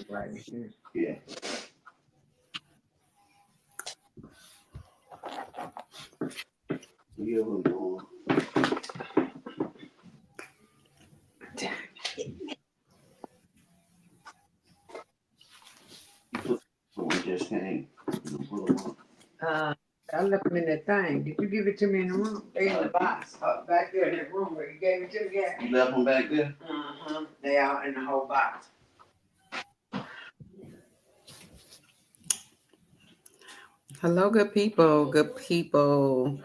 right here. Yeah. Yeah, we're going. So we just can't put them on. I left them in that thing. Did you give it to me in the room? They in the box back there in that room where you gave it to me. Yeah. You left them back there? They out in the whole box. Hello, good people. Good people.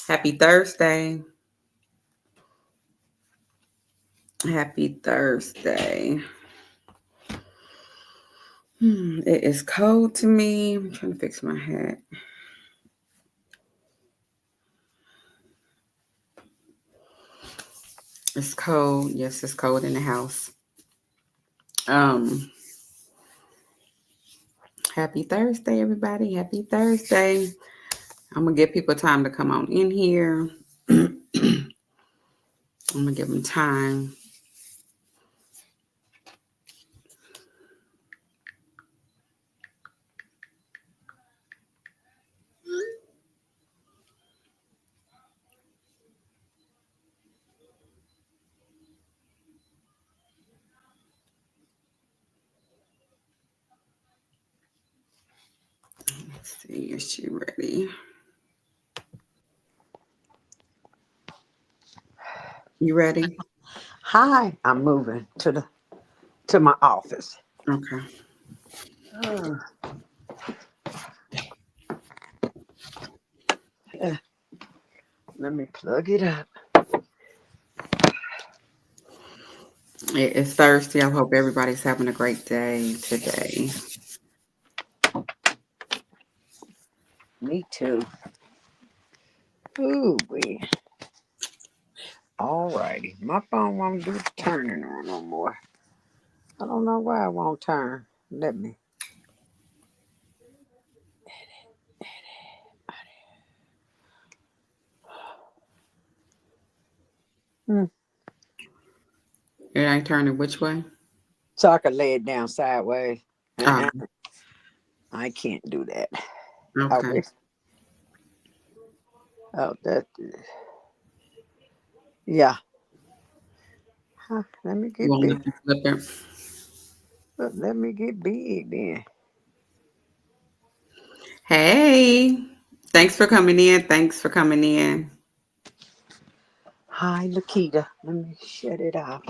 Happy Thursday. Happy Thursday. It is cold to me. I'm trying to fix my hat. It's cold. Yes, it's cold in the house. Um, Happy Thursday, everybody. Happy Thursday. I'm gonna give people time to come on in here. I'm gonna give them time. Let's see, is she ready? You ready? Hi, I'm moving to my office. Okay. Let me plug it up. It's Thursday. I hope everybody's having a great day today. Me too. Ooh, wee. All righty. My phone won't do the turning on no more. I don't know why it won't turn. Let me. It ain't turning which way? So I could lay it down sideways. Oh, I can't do that. okay. Oh, that. Yeah. Huh, let me You get want me big. to flip it? Let me get big then. Hey, thanks for coming in. Thanks for coming in. Hi, Lakita. Let me shut it off.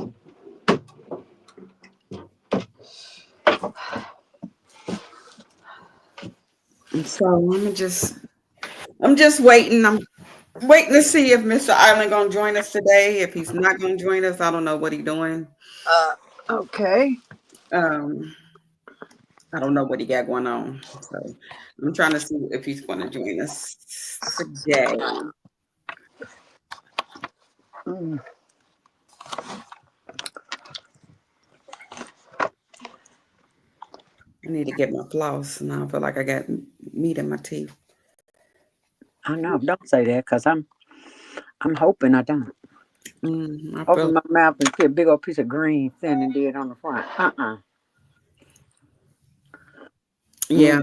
And so I'm just waiting. I'm waiting to see if Mr. Island gonna join us today. If he's not gonna join us, I don't know what he's doing. Okay. Um, I don't know what he got going on. So I'm trying to see if he's going to join us today. Mm. I need to get my floss, and I feel like I got meat in my teeth. I know. Don't say that, cause I'm hoping I don't. I Open feel my mouth and put a big old piece of green thin dead on the front. yeah.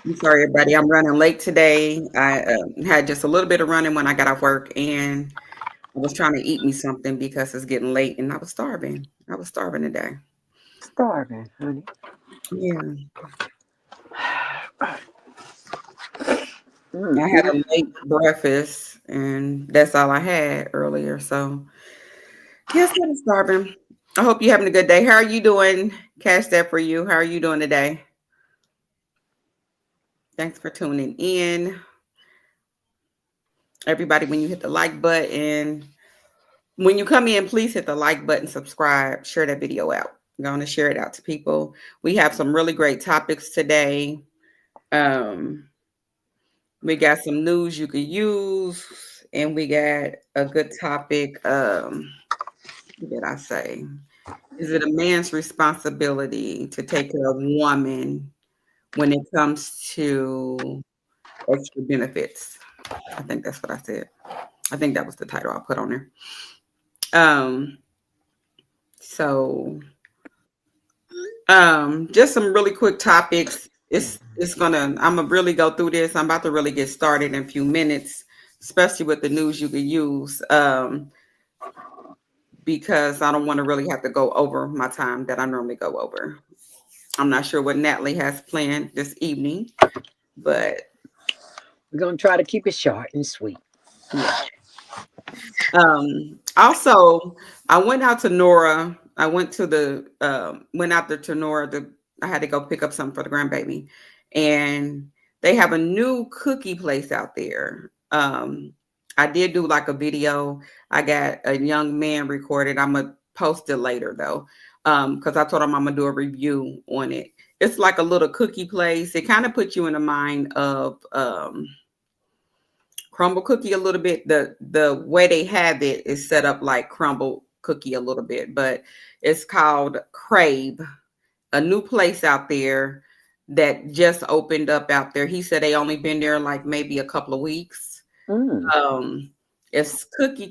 I'm sorry, everybody. I'm running late today. I had just a little bit of running when I got off work, and I was trying to eat me something because it's getting late, and I was starving. I was starving today. Starving, honey. Yeah, I had Mm-hmm. a late breakfast, and that's all I had earlier. So yes, I'm starving. I hope you're having a good day. How are you doing? Cash that for you. How are you doing today? Thanks for tuning in. Everybody, when you hit the like button, when you come in, please hit the like button, subscribe, share that video out. I'm going to share it out to people. We have some really great topics today. Um, we got some news you could use, and we got a good topic. What did I say? Is it a man's responsibility to take care of a woman when it comes to extra benefits? I think that's what I said. I think that was the title I put on there. Um, So just some really quick topics. I'm gonna really go through this. I'm about to really get started in a few minutes, especially with the news you can use. Because I don't want to really have to go over my time that I normally go over. I'm not sure what Natalie has planned this evening, but We're gonna try to keep it short and sweet. yeah. Also, I went out to Nora. I went to the went out there to Nora. I had to go pick up something for the grandbaby, and they have a new cookie place out there. I did do like a video. I got a young man recorded. I'm gonna post it later though, because I told him I'm gonna do a review on it. It's like a little cookie place. It kind of puts you in the mind of crumble cookie a little bit. The way they have it is set up like crumble cookie a little bit, but it's called Crave, a new place out there that just opened up out there. He said they only been there like maybe a couple of weeks. It's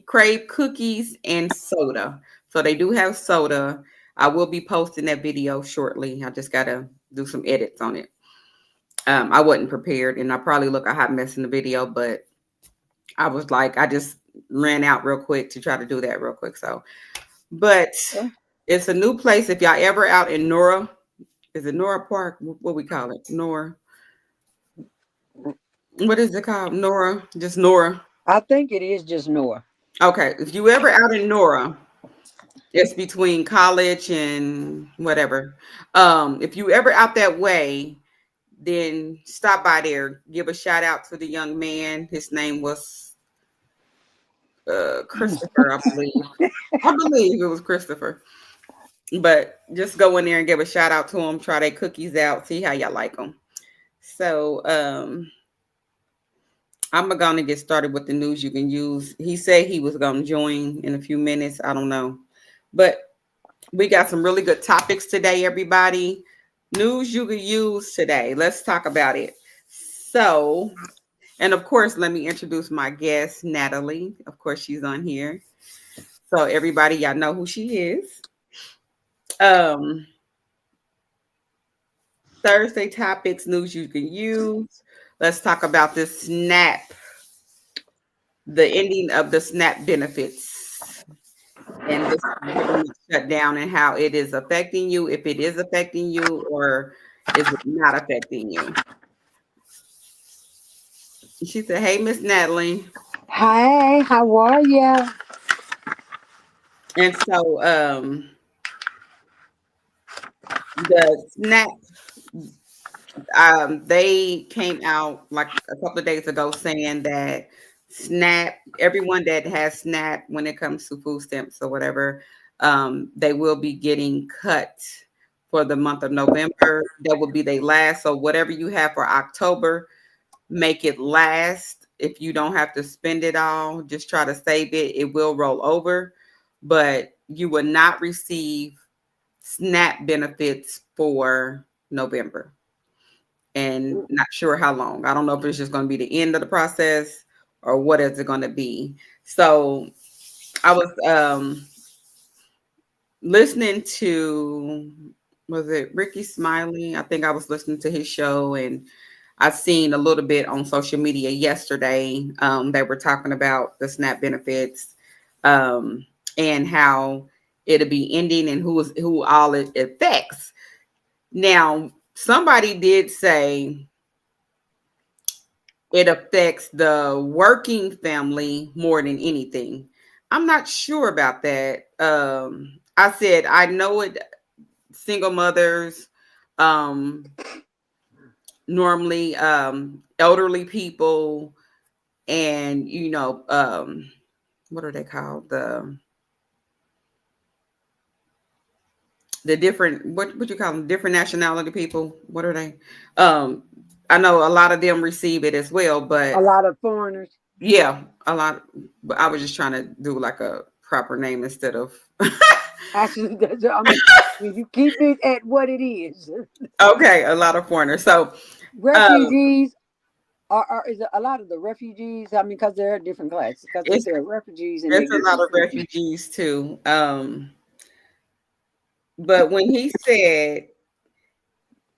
Crave cookies and soda. So they do have soda. I will be posting that video shortly. I just gotta do some edits on it. I wasn't prepared, and I probably look a hot mess in the video, but I was like, I just ran out real quick to try to do that real quick. So, but it's a new place. If y'all ever out in Nora, is it Nora Park? What we call it? Nora. What is it called? Nora? Just Nora? I think it is just Nora. Okay. If you ever out in Nora, it's between college and whatever. If you ever out that way, then stop by there. Give a shout out to the young man. His name was Christopher, I believe. I believe it was Christopher. But just go in there and give a shout out to him. Try their cookies out. See how y'all like them. So I'm going to get started with the news you can use. He said he was going to join in a few minutes. I don't know. But we got some really good topics today, everybody. News you can use today. Let's talk about it. So, and of course, let me introduce my guest, Natalie. Of course, she's on here. So everybody, y'all know who she is. Thursday topics, news you can use. Let's talk about the SNAP, the ending of the SNAP benefits and this government shutdown and how it is affecting you, if it is affecting you or is it not affecting you. She said, hey, Miss Natalie. Hi, how are you? And so the SNAP, they came out like a couple of days ago saying that SNAP, everyone that has SNAP when it comes to food stamps or whatever, they will be getting cut for the month of November. That will be their last. So whatever you have for October, make it last. If you don't have to spend it all, just try to save it. It will roll over, but you will not receive SNAP benefits for November. And not sure how long. I don't know if it's just going to be the end of the process or what is it going to be. So I was listening to, was it Ricky Smiley? I think I was listening to his show, and I've seen a little bit on social media yesterday. They were talking about the SNAP benefits and how it'll be ending and who all it affects. Now, somebody did say it affects the working family more than anything. I'm not sure about that. I said, I know it, single mothers, normally elderly people, and what are they called? The different, what you call them, different nationality people. What are they? I know a lot of them receive it as well, but a lot of foreigners. Yeah, a lot. But I was just trying to do like a proper name instead of. Actually, you keep it at what it is. Okay, a lot of foreigners. So refugees is a lot of the refugees. I mean, because there are different classes. Because there are refugees, and there's a lot of refugees too. But when he said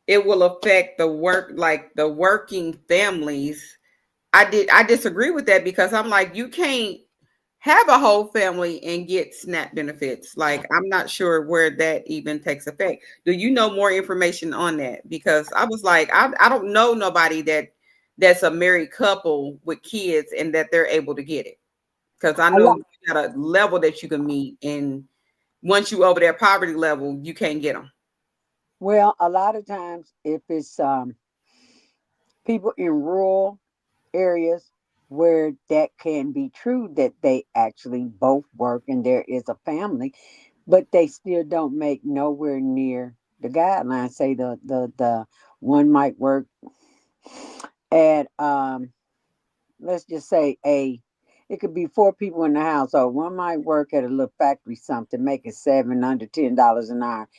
it will affect the work, like the working families, I disagree with that because I'm like, you can't have a whole family and get SNAP benefits. Like, I'm not sure where that even takes effect. Do you know more information on that? Because I was like, I don't know nobody that's a married couple with kids and that they're able to get it. Because I A know lot, you got a level that you can meet, and once you over that poverty level, you can't get them. well, a lot of times, if it's people in rural areas where that can be true, that they actually both work and there is a family, but they still don't make nowhere near the guidelines. Say the one might work at let's just say it could be four people in the household. One might work at a little factory something, making seven under $10 an hour,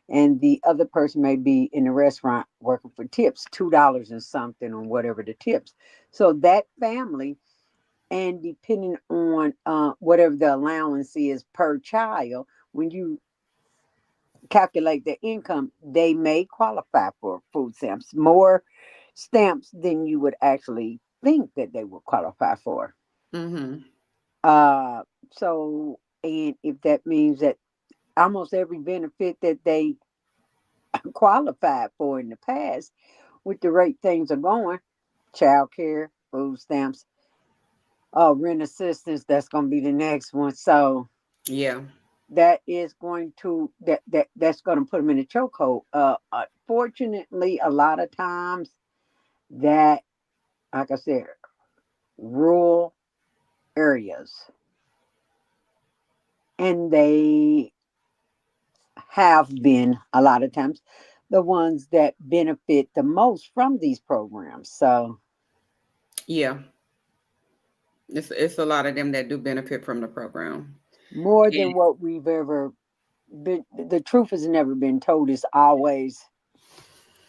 and the other person may be in the restaurant working for tips, $2 and something on whatever the tips. So that family, and depending on whatever the allowance is per child, when you calculate their income, they may qualify for food stamps, more stamps than you would actually think that they would qualify for. Mm-hmm. Uh, so, and if that means that almost every benefit that they qualified for in the past, with the rate things are going, child care, food stamps, rent assistance, that's going to be the next one. So Yeah. that is going to that's going to put them in a chokehold. Unfortunately, a lot of times that, like I said, rural areas, and they have been a lot of times the ones that benefit the most from these programs. So Yeah. It's a lot of them that do benefit from the program. more And than what we've ever been, the truth has never been told. It's always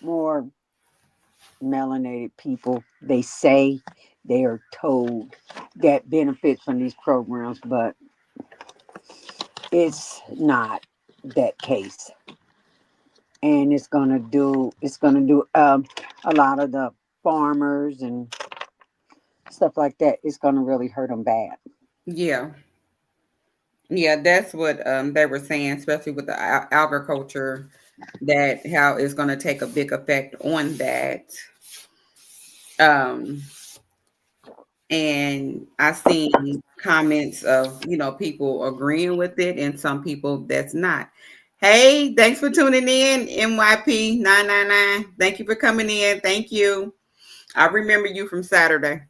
more melanated people. They say they are told that benefits from these programs, but it's not that case. And it's gonna do a lot of the farmers and stuff like that. It's gonna really hurt them bad. yeah, yeah, that's what they were saying, especially with the agriculture, that how it's going to take a big effect on that. Um, and I seen comments of people agreeing with it, and some people that's not. Hey, thanks for tuning in, MYP 999. Thank you for coming in. Thank you. I remember you from Saturday.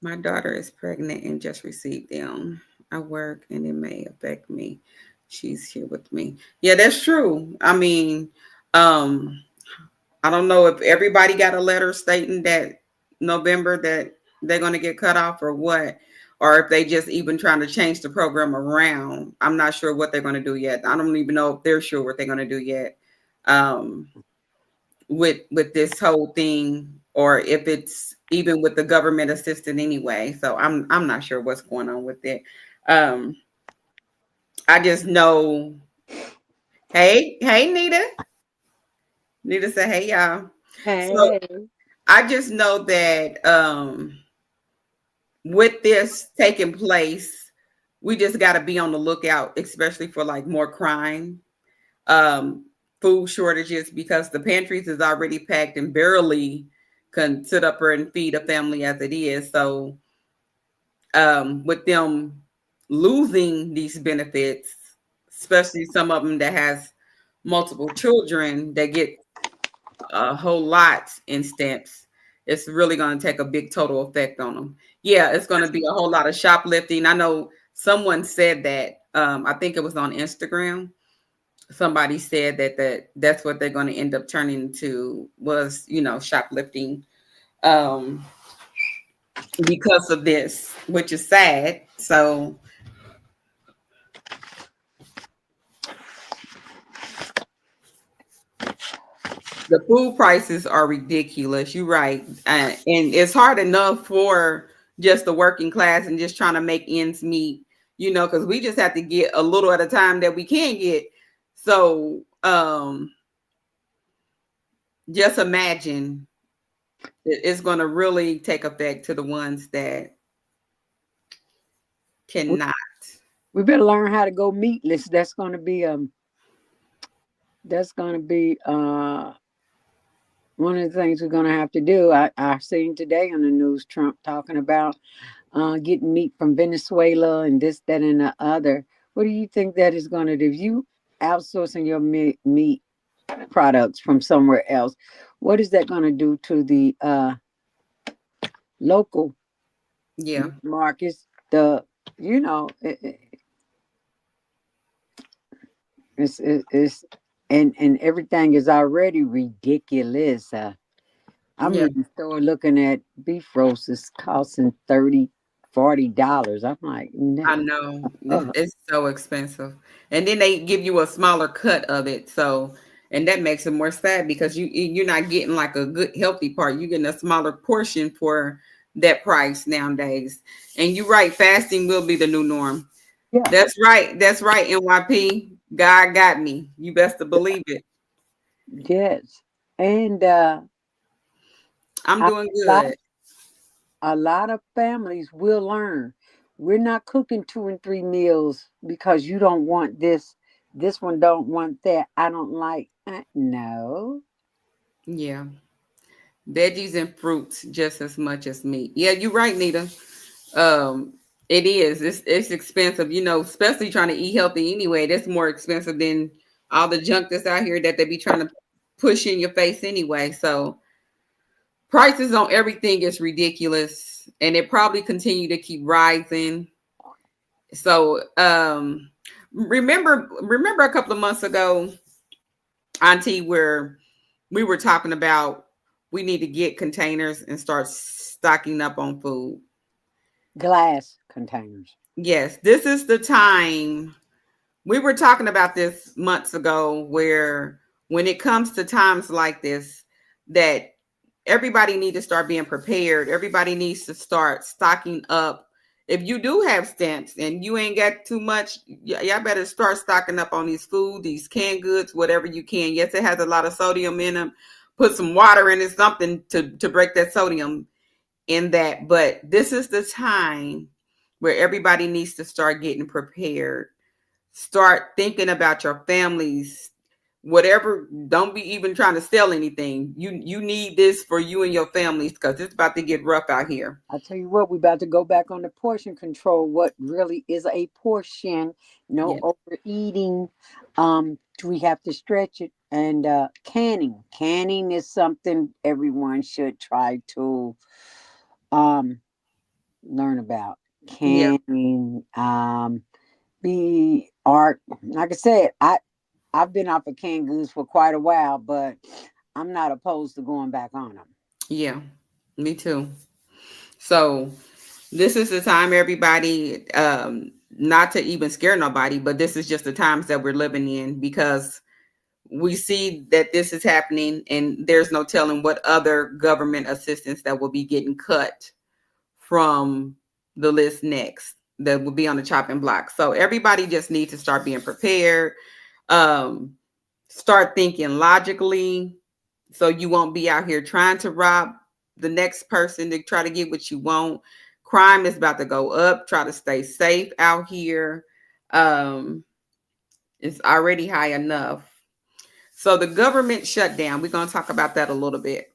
My daughter is pregnant and just received them. I work and it may affect me. She's here with me. Yeah, that's true. I mean, um, I don't know if everybody got a letter stating that November that they're going to get cut off or what, or if they just even trying to change the program around. I'm not sure what they're going to do yet. I don't even know if they're sure what they're going to do yet. Um, with this whole thing, or if it's even with the government assistant anyway. So I'm not sure what's going on with it. Um, I just know. Hey, Nita. Nita said, "Hey, y'all." So Hey, I just know that with this taking place, we just got to be on the lookout, especially for like more crime, um, food shortages, because the pantries is already packed and barely can sit up and feed a family as it is. So with them losing these benefits, especially some of them that has multiple children that get a whole lot in stamps, it's really going to take a big total effect on them. Yeah, it's going to be a whole lot of shoplifting. I know someone said that. I think it was on Instagram. Somebody said that's what they're going to end up turning into, was shoplifting, um, because of this, which is sad. So the food prices are ridiculous. You're right. And it's hard enough for just the working class and just trying to make ends meet. because we just have to get a little at a time that we can get. So just imagine it's going to really take effect to the ones that cannot. We better learn how to go meatless. That's gonna be one of the things we're gonna have to do. I seen today on the news Trump talking about getting meat from Venezuela and this, that, and the other. What do you think that is gonna do? If you outsourcing your meat products from somewhere else, what is that gonna do to the local Yeah. markets? The you know it's and everything is already ridiculous. I'm Yeah. in the store looking at beef roasts is costing $30-$40. I'm like, I no. know it's so expensive, and then they give you a smaller cut of it. So, and that makes it more sad because you're not getting like a good healthy part. You're getting a smaller portion for that price nowadays. And you're right, fasting will be the new norm. Yeah, That's right. That's right. NYP, God got me. You best to believe it. yes, and I'm a doing lot, good. a lot of families will learn. We're not cooking 2 and 3 meals because you don't want this. This one don't want that. I don't like. No. Yeah, veggies and fruits just as much as meat. Yeah, you're right, Nita. Um, it is. It's expensive, especially trying to eat healthy anyway. That's more expensive than all the junk that's out here that they be trying to push in your face anyway. So prices on everything is ridiculous, and it probably continue to keep rising. So remember a couple of months ago, Auntie, where we were talking about we need to get containers and start stocking up on food. Glass containers. Yes, this is the time. We were talking about this months ago where when it comes to times like this, that everybody needs to start being prepared. Everybody needs to start stocking up. If you do have stamps and you ain't got too much, y'all better start stocking up on these food, these canned goods, whatever you can. Yes, it has a lot of sodium in them. Put some water in it, something to break that sodium in that. But this is the time where everybody needs to start getting prepared. Start thinking about your families. Whatever, don't be even trying to sell anything. You need this for you and your families because it's about to get rough out here. I tell you what, we're about to go back on the portion control. What really is a portion? No Yes. overeating. We have to stretch it. And canning. Canning is something everyone should try to learn about. Yeah. Canning. Be art. Like I said, I've been off of canned goods for quite a while, but I'm not opposed to going back on them. Yeah. Me too. So this is the time, everybody, not to even scare nobody, but this is just the times that we're living in because we see that this is happening and there's no telling what other government assistance that will be getting cut from the list next that will be on the chopping block. So everybody just needs to start being prepared, um, start thinking logically so you won't be out here trying to rob the next person to try to get what you want. Crime is about to go up. Try to stay safe out here. Um, it's already high enough. So the government shutdown, we're going to talk about that a little bit.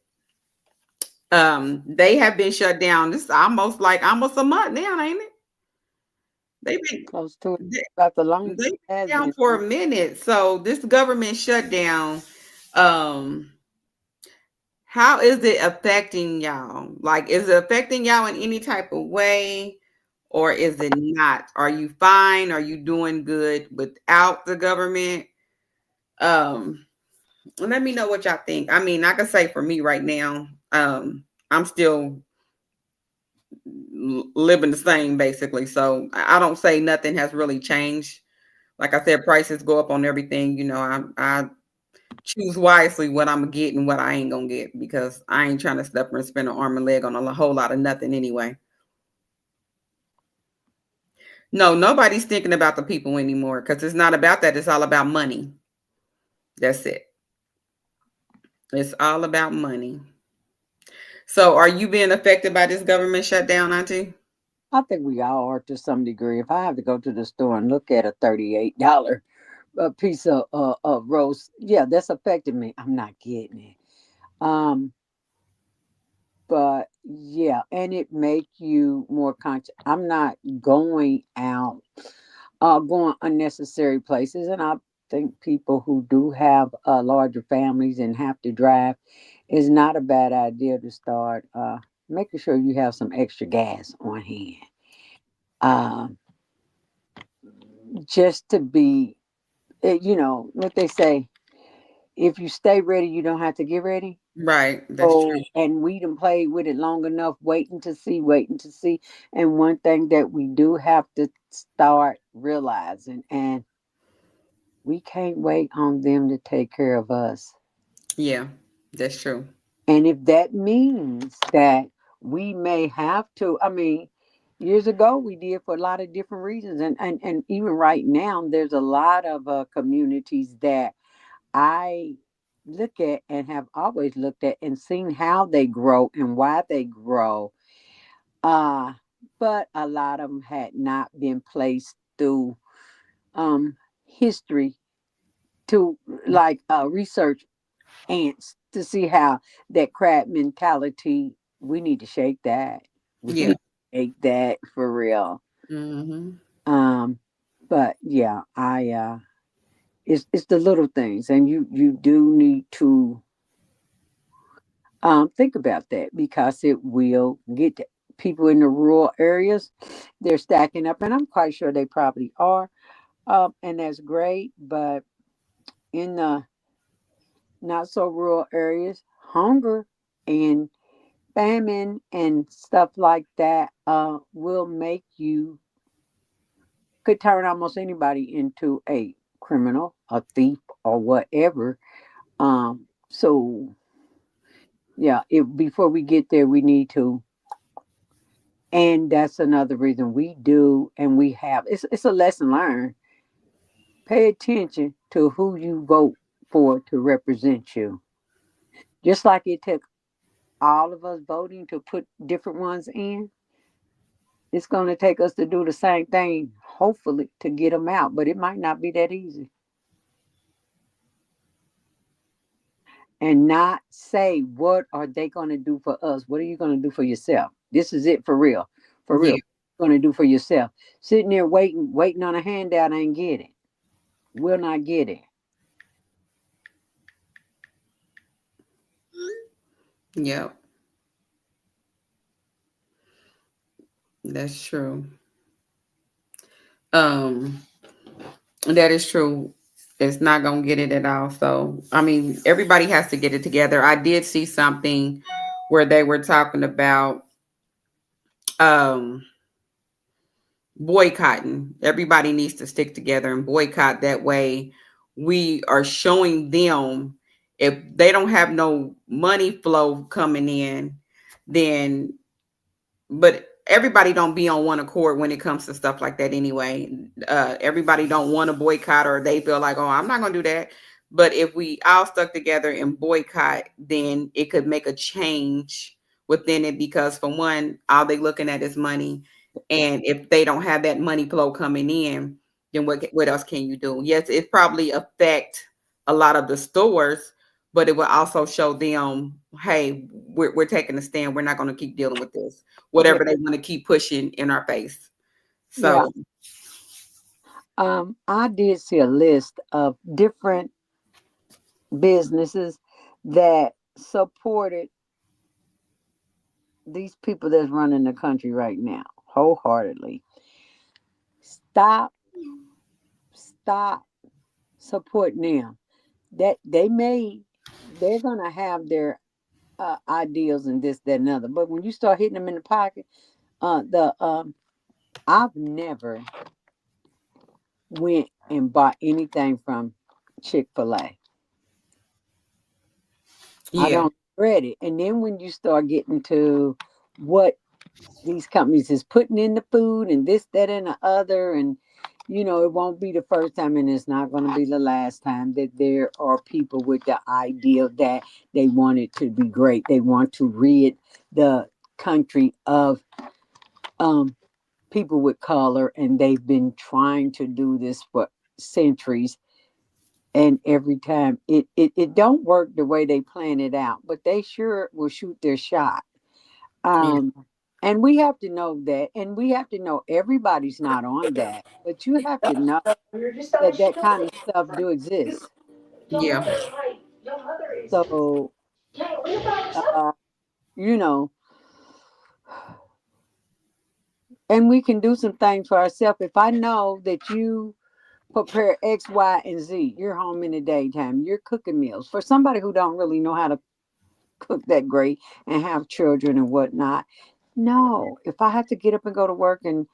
They have been shut down. This is almost a month now, ain't it? They've been Close to it. they, About the longest they've it has been down been. for a minute. So this government shutdown, um, how is it affecting y'all? Like, is it affecting y'all in any type of way, or is it not? Are you fine? Are you doing good without the government? Um, Let me know what y'all think. I mean, I can say for me right now, I'm still living the same basically. So I don't say nothing has really changed. Like I said, prices go up on everything. I choose wisely what I'm gonna get and what I ain't gonna get because I ain't trying to step and spend an arm and leg on a whole lot of nothing anyway. No, nobody's thinking about the people anymore because it's not about that. It's all about money. That's it. It's all about money. So, are you being affected by this government shutdown, Auntie? I think we all are to some degree. If I have to go to the store and look at a $38 piece of roast, yeah, that's affecting me. I'm not getting it. Um, but yeah, and it make you more conscious. I'm not going out, going unnecessary places, and I think people who do have larger families and have to drive is not a bad idea to start making sure you have some extra gas on hand. Um, just to be, what they say, if you stay ready, you don't have to get ready. Right. That's true. Oh, and we done played with it long enough, waiting to see. And one thing that we do have to start realizing, and we can't wait on them to take care of us. Yeah, that's true. And if that means that we may have to, I mean, years ago we did for a lot of different reasons. And even right now, there's a lot of communities that I look at and have always looked at and seen how they grow and why they grow. Uh, but a lot of them had not been placed through history to like research ants to see how that crab mentality, we need to shake that. We need Yeah. to shake that for real. Hmm. Um, but yeah, it's the little things, and you do need to think about that because it will get people in the rural areas. They're stacking up, and I'm quite sure they probably are. And that's great. But in the not so rural areas, hunger and famine and stuff like that will make you, could turn almost anybody into a criminal, a thief, or whatever. So yeah, if before we get there, we need to, and that's another reason we do, and we have. It's a lesson learned. Pay attention to who you vote for to represent you. Just like it took all of us voting to put different ones in, it's going to take us to do the same thing, hopefully, to get them out. But it might not be that easy. And not say, what are they going to do for us? What are you going to do for yourself? This is it for real. For real. Yeah. What are you going to do for yourself? Sitting there waiting on a handout ain't get it. Will not get it. Yeah. That's true. Um, that is true. It's not gonna get it at all. So I mean, everybody has to get it together. I did see something where they were talking about um boycotting. Everybody needs to stick together and boycott. That way, we are showing them if they don't have no money flow coming in, then but everybody don't be on one accord when it comes to stuff like that anyway. Everybody don't want to boycott or they feel like, oh, I'm not gonna do that. But if we all stuck together and boycott, then it could make a change within it because for one, all they looking at is money. And if they don't have that money flow coming in, then what else can you do? Yes, it probably affect a lot of the stores, but it will also show them, hey, we're taking a stand. We're not going to keep dealing with this Yeah. whatever they want to keep pushing in our face. Yeah. So, I did see a list of different businesses that supported these people that's running the country right now wholeheartedly. Stop, stop supporting them. That they're gonna have their ideals and this, that, and other. But when you start hitting them in the pocket, the I've never went and bought anything from Chick-fil-A. I yeah, don't regret it. And then when you start getting to what these companies is putting in the food and this, that, and the other. And, it won't be the first time and it's not going to be the last time that there are people with the idea that they want it to be great. They want to rid the country of um, people with color. And they've been trying to do this for centuries. And every time it don't work the way they plan it out, but they sure will shoot their shot. Yeah. Um, and we have to know that, and we have to know everybody's not on that, but you have to know that that kind of stuff do exist. Yeah. So, uh, you know, and we can do some things for ourselves. If I know that you prepare X, Y, and Z, you're home in the daytime, you're cooking meals for somebody who don't really know how to cook that great and have children and whatnot. No, if I have to get up and go to work and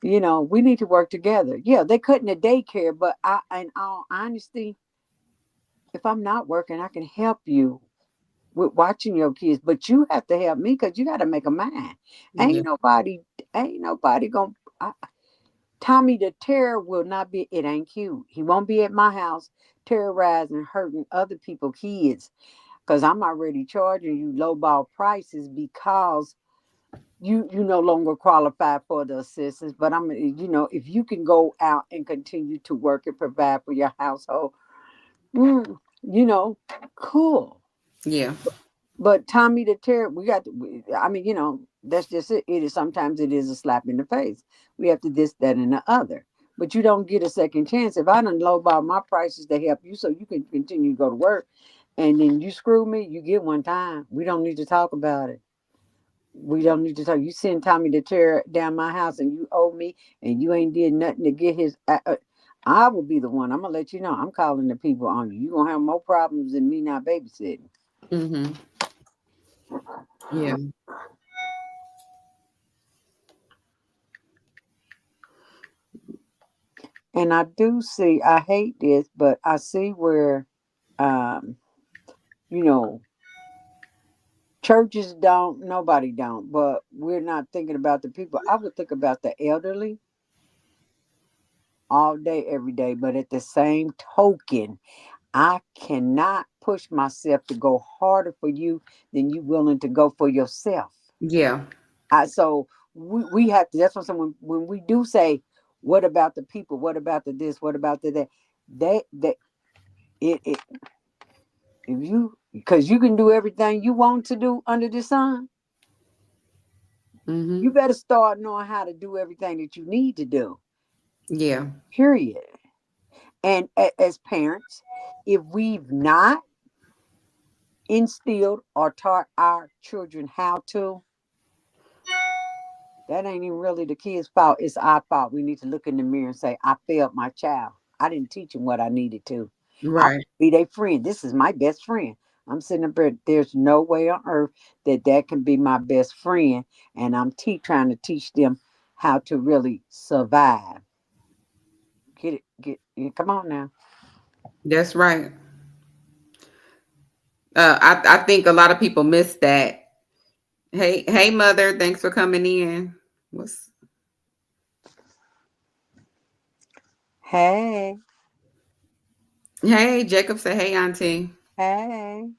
we need to work together. Yeah, they couldn't the daycare, but in all honesty, if I'm not working, I can help you with watching your kids. But you have to help me because you got to make a mind. Yeah. Ain't nobody gonna. Tommy the Terror will not be. It ain't cute. He won't be at my house terrorizing, hurting other people's kids. Because I'm already charging you lowball prices because you no longer qualify for the assistance. But if you can go out and continue to work and provide for your household, you know, cool. Yeah. But Tommy the Terror, I mean, that's just it. It is sometimes it is a slap in the face. We have to this, that, and the other. But you don't get a second chance. If I done lowball my prices to help you so you can continue to go to work, and then you screw me, you get one time. We don't need to talk about it. We don't need to talk. You send Tommy to tear down my house, and you owe me, and you ain't did nothing to get his. I will be the one. I'm gonna let you know. I'm calling the people on you. You gonna have more problems than me not babysitting. Mm-hmm. Yeah. And I do see. I hate this, but I see where, um, you know, churches don't. Nobody don't. But we're not thinking about the people. I would think about the elderly all day, every day. But at the same token, I cannot push myself to go harder for you than you willing to go for yourself. Yeah. So we have to. That's what someone when we do say, "What about the people? What about the this? What about the that?" They it if you because you can do everything you want to do under the sun, Mm-hmm. you better start knowing how to do everything that you need to do. Yeah. Period. And as parents, if we've not instilled or taught our children how to, that ain't even really the kid's fault. It's our fault. We need to look in the mirror and say, I failed my child. I didn't teach him what I needed to. I Right. be their friend. This is my best friend. I'm sitting up there. There's no way on earth that that can be my best friend. And I'm trying to teach them how to really survive. Get it? Come on now. That's right. I think a lot of people miss that. Hey, mother. Thanks for coming in. What's Hey, Hey, Jacob said, "Hey, auntie." hey.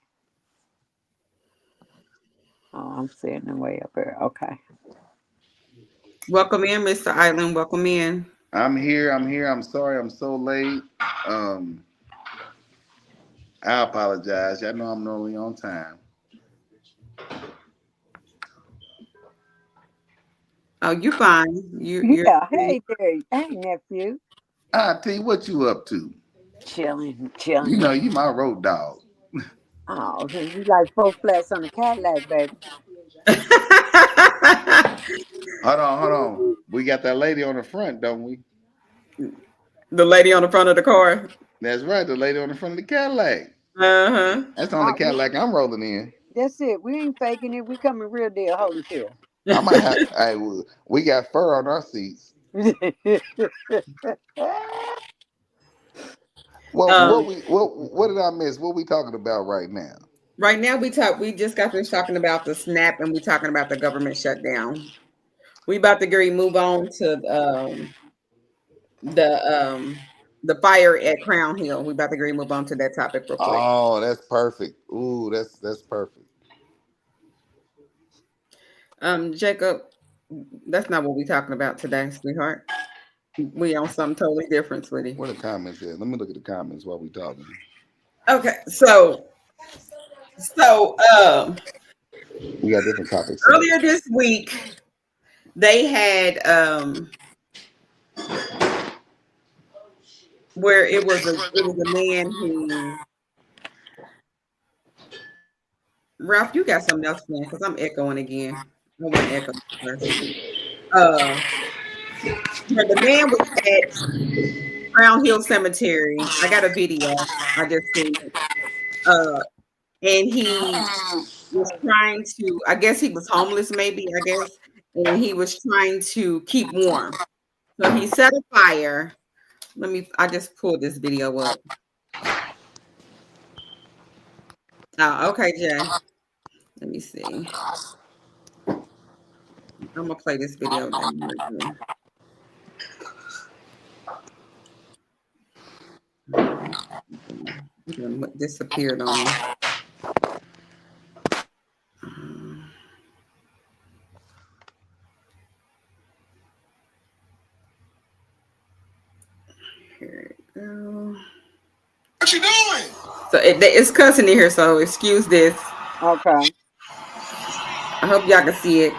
Oh, I'm sitting way up here. Okay. Welcome in, Mr. Island. Welcome in. I'm here. I'm here. I'm sorry. I'm so late. Um, I apologize. Y'all know I'm normally on time. Oh, you fine. You're Yeah. Hey there. Hey nephew. T, what you up to? Chilling, You chilling. know, you my road dog. Oh, so you like four flats on a Cadillac, baby. Hold on, hold on. We got that lady on the front, don't we? the lady on the front of the car. That's right, the lady on the front of the Cadillac. Uh huh. That's the only We, Cadillac I'm rolling in. that's it. We ain't faking it. We coming real deal Holyfield. I might have. We got fur on our seats. Well, um, what did I miss? What we talking about right now? Right now, we just got finished talking about the snap, and we're talking about the government shutdown. We about to move on to the fire at Crown Hill. We about to move on to that topic real quick. Oh, that's perfect. Ooh, that's perfect. Jacob, that's not what we're talking about today, sweetheart. We on something totally different, sweetie. What are the comments at? Let me look at the comments while we talking. Okay, so We got different topics. earlier this week, they had where it was a man who. Ralph, you got something else planned because I'm echoing again. I want to echo first. The man was at Crown Hill Cemetery. I got a video. I just seen it. And he was trying to, I guess he was homeless, maybe, I guess. And he was trying to keep warm. So he set a fire. I just pulled this video up. Oh, okay, Jay. Let me see. I'm gonna play this video. Disappeared on me. Here we go. What you doing? So it's cussing in here, so excuse this. Okay. I hope y'all can see it.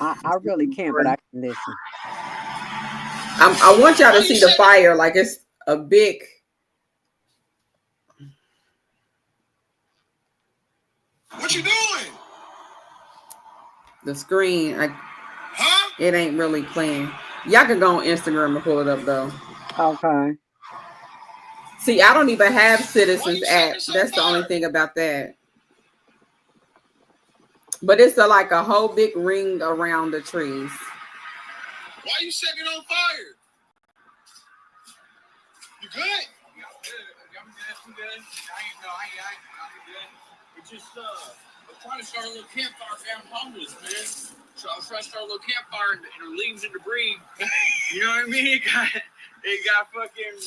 I really can't, but I can listen. I want y'all to see the fire, like it's a big. What you doing? The screen, Huh? it ain't really playing. Y'all can go on Instagram and pull it up though. Okay. See, I don't even have Citizens app. That's the only thing about that. But it's like a whole big ring around the trees. Why you setting it on fire? You good? I'm good. I'm good. It's just I'm trying to start a little campfire. I'm homeless, man. So I was trying to start a little campfire in the leaves and debris. You know what I mean? It got fucking.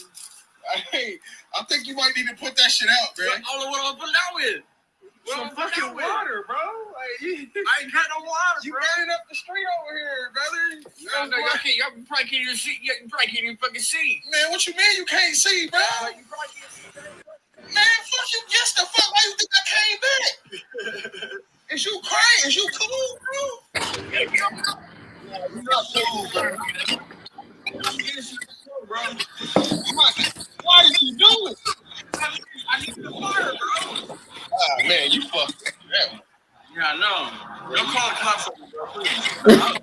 Hey, I think you might need to put that shit out, man. All what I'm putting out with. Some fucking water, bro. Like, I ain't got no water, bro. You burning up the street over here, brother. Y'all probably can't even see. You probably can't even fucking see. Man, what you mean you can't see, bro? Like, you probably can't see. Man, fuck you. Yes, the fuck. Why you think I came back? Is you crazy? Is you cool, bro? Yeah, you're not cool, bro. Why did you do it? I need the fire, bro. Ah, man, you fucked up. Yeah, I know. Don't call the cops on me, bro. Please. I'm not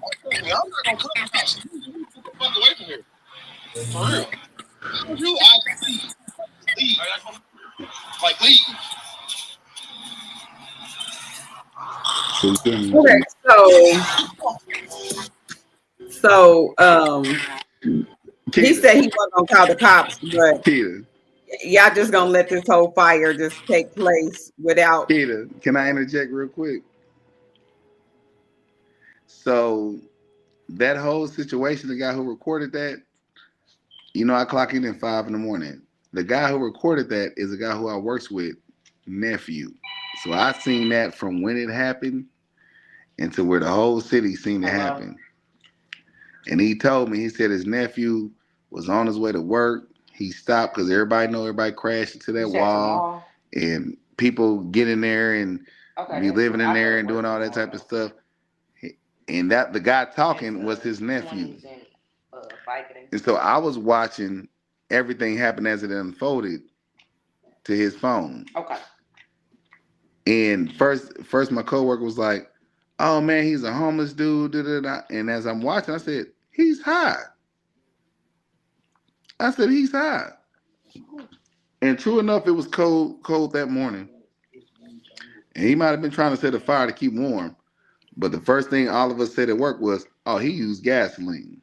gonna call the cops. You get the fuck away from here. For real. You, I leave. Like, leave. Okay, so he said he wasn't gonna call the cops, but Peter, y'all just gonna let this whole fire just take place without. Peter, can I interject real quick? So that whole situation, the guy who recorded that, you know, I clock in at 5 a.m. The guy who recorded that is a guy who I works with, nephew. So I seen that from when it happened into where the whole city seen it happen. And he told me, he said his nephew was on his way to work. He stopped because everybody crashed into that wall. And people get in there and be living in there and doing all that type of stuff. And that the guy talking was his nephew. And so I was watching everything happen as it unfolded to his phone. Okay. And first my coworker was like, "Oh man, he's a homeless dude." Da, da, da. And as I'm watching, I said, "He's high." I said, "He's high." And true enough, it was cold that morning. And he might have been trying to set a fire to keep warm. But the first thing all of us said at work was, "Oh, he used gasoline."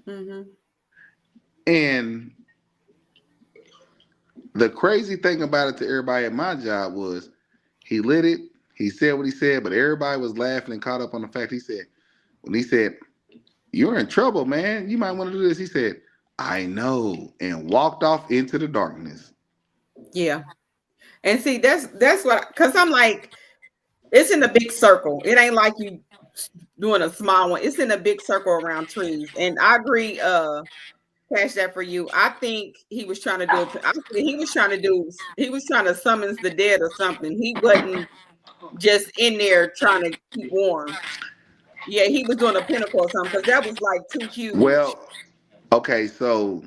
Mm-hmm. And The crazy thing about it to everybody at my job was he lit it. He said what he said, but everybody was laughing and caught up on the fact when he said, "You're in trouble, man. You might want to do this." He said, "I know," and walked off into the darkness. Yeah. And see, that's what, because I'm like, it's in a big circle. It ain't like you doing a small one. It's in a big circle around trees. And I agree, Cash that for you. I think he was trying to do, he was trying to summons the dead or something. He wasn't just in there trying to keep warm. Yeah, he was doing a pinnacle or something, because that was like too huge. Well, okay, so,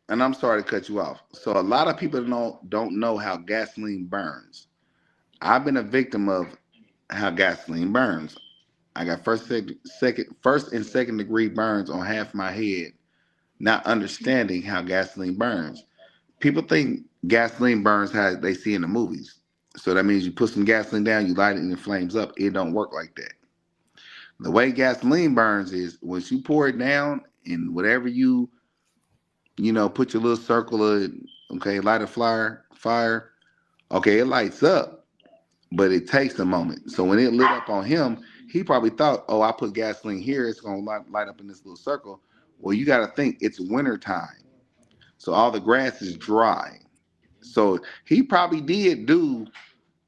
and I'm sorry to cut you off. So a lot of people don't know how gasoline burns. I've been a victim of how gasoline burns. I got first and second degree burns on half my head, not understanding how gasoline burns. People think gasoline burns how they see in the movies. So that means you put some gasoline down, you light it, and it flames up. It don't work like that. The way gasoline burns is once you pour it down and whatever you put your little circle of, okay, light a fire, okay, it lights up, but it takes a moment. So when it lit up on him, he probably thought, oh, I put gasoline here, it's going to light up in this little circle. Well, you got to think it's winter time. So all the grass is dry. So he probably did do